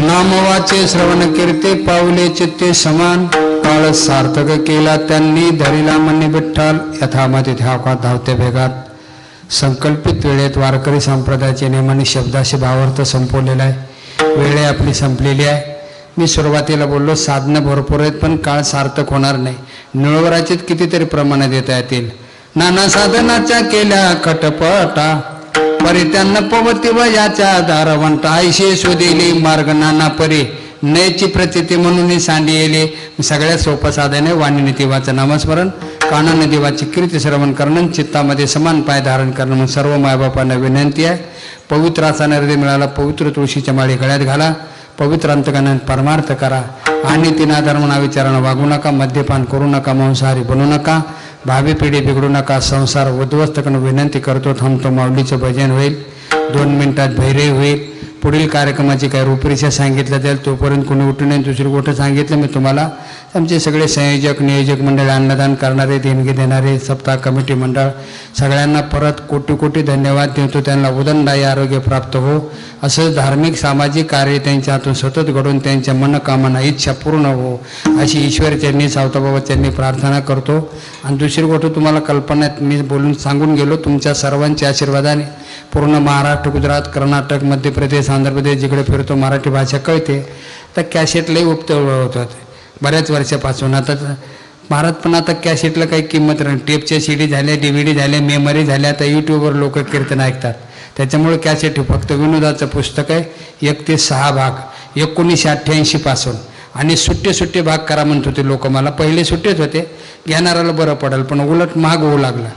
नामवाचे श्रवण कीर्ते पावले चित्ते समान काळ सार्थक केला त्यांनी धरिला म्हणे विठ्ठल यथामती धावते भेगात संकल्पित वेळेत वारकरी संप्रदायाचे नियमाने शब्दाशी भावार्थ संपवलेला आहे वेळ आपली संपलेली आहे मी सुरुवातीला बोललो साधनं भरपूर आहेत पण काळ सार्थक होणार नाही निळवराचीत कितीतरी प्रमाणे देता येतील नाना साधनाच्या केल्या खटपटा परित्यान्न पवती व याच्या दारवंट आयशे शोधिली मार्ग नाना परी नयची प्रचिती म्हणून सांडी येले सगळ्यात सोपं साधन आहे वाणी नीती वाचं नामस्मरण कानाने देवाची कीर्ती श्रवण करणं, चित्तामध्ये समान पाय धारण करणं. मग सर्व मायबापांना विनंती आहे, पवित्र असा हृदय मिळाला, पवित्र तुळशीच्या माळी गळ्यात घाला, पवित्र अंतकरणाने परमार्थ करा. आणि तिना धर्मना विचारानं वागू नका, मद्यपान करू नका, मांसाहारी बनू नका, भावी पिढी बिघडू नका, संसार उद्ध्वस्त करणं विनंती करतो. थांबतो, माऊलीचं भजन होईल, 2 मिनिटात भैरे होईल. पुढील कार्यक्रमाची काय रूपरेषा सांगितलं जाईल, तोपर्यंत कोणी उठू नये. दुसरी गोष्ट सांगितलं मी तुम्हाला, आमचे सगळे संयोजक नियोजक मंडळ, अन्नदान करणारे, देणगी देणारे, सप्ताह कमिटी मंडळ, सगळ्यांना परत कोटी कोटी धन्यवाद देतो. त्यांना उदंडाई आरोग्य प्राप्त हो, असं धार्मिक सामाजिक कार्य त्यांच्या हातून सतत घडून त्यांच्या मनोकामना इच्छा पूर्ण हो, अशी ईश्वरचरणी सावताबाबांनी प्रार्थना करतो. आणि दुसरी गोष्ट तुम्हाला कल्पनात मी बोलून सांगून गेलो, तुमच्या सर्वांच्या आशीर्वादाने पूर्ण महाराष्ट्र, गुजरात, कर्नाटक, मध्य प्रदेश, आंध्र प्रदेश जिकडे फिरतो मराठी भाषा कळते. तर कॅसेटलाही होतात बऱ्याच वर्षापासून. आता महाराज पण आता कॅसेटला काही किंमत नाही, टेपच्या CD झाल्या, DVD झाल्या, मेमरी झाल्या, आता यूट्यूबवर लोक कीर्तन ऐकतात. त्याच्यामुळे कॅसेट फक्त विनोदाचं पुस्तक आहे, 1 ते 6 भाग 1988 पासून. आणि सुट्टे भाग करा म्हणत होते लोक मला. पहिले सुट्टेच होते, घेणाऱ्याला बरं पडेल, पण उलट महाग होऊ लागला.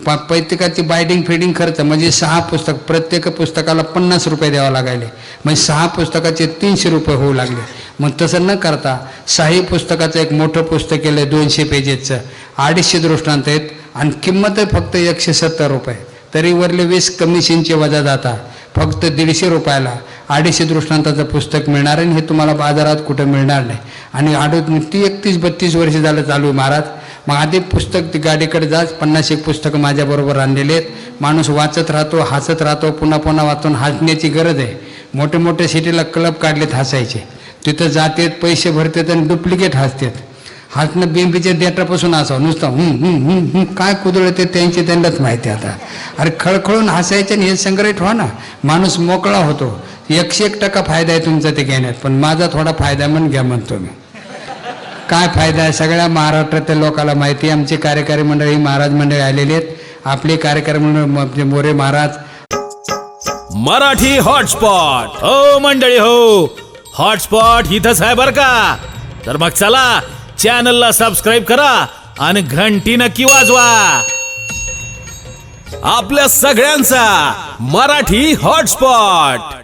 प्रत्येकाची बायडिंग फिडिंग खर्च म्हणजे 6 पुस्तक, प्रत्येक पुस्तकाला 50 रुपये द्यावं लागायले, म्हणजे 6 पुस्तकाचे 300 रुपये होऊ लागले. मग तसं न करता 6 पुस्तकाचं एक मोठं पुस्तक केलं 200 पेजेसचं, 250 दृष्टांत आहेत आणि किंमत आहे फक्त 170 रुपये. तरी वरले 20 कमिशनचे वजा जाता, फक्त 150 रुपयाला 250 दृष्टांताचं पुस्तक मिळणार आहे. हे तुम्हाला बाजारात कुठं मिळणार नाही. आणि 31-32 वर्ष झालं चालू आहे महाराज. मग आधी पुस्तक ती गाडीकडे जा, 50-1 पुस्तकं माझ्याबरोबर आणलेले आहेत. माणूस वाचत राहतो, हसत राहतो, पुन्हा पुन्हा वाचून हसण्याची गरज आहे. मोठे मोठे सिटीला क्लब काढलेत हसायचे, तिथं जातेत, पैसे भरतात आणि डुप्लिकेट हसतात. हसणं बिंबीच्या देटापासून असावं, नुसतं काय कुदळते त्यांनाच माहिती. आता अरे खळखळून हसायचे आणि हे संग्रहित व्हा ना, माणूस मोकळा होतो. 101% फायदा आहे तुमचा ते घेण्यात, पण माझा थोडा फायदा म्हणून घ्या म्हणतो मी. काय फायदा आहे सगळ्या महाराष्ट्रातल्या लोकांना माहिती आहे. आमची कार्यकारी मंडळी महाराज मंडळी आलेली आहेत. आपले कार्यकारी मंडळ मोरे महाराज. मराठी हॉटस्पॉट हो मंडळी हो, हॉटस्पॉट इथंच आहे बर का. तर मग चला चॅनलला सबस्क्राईब करा आणि घंटी नक्की वाजवा. आपल्या सगळ्यांचा मराठी हॉटस्पॉट.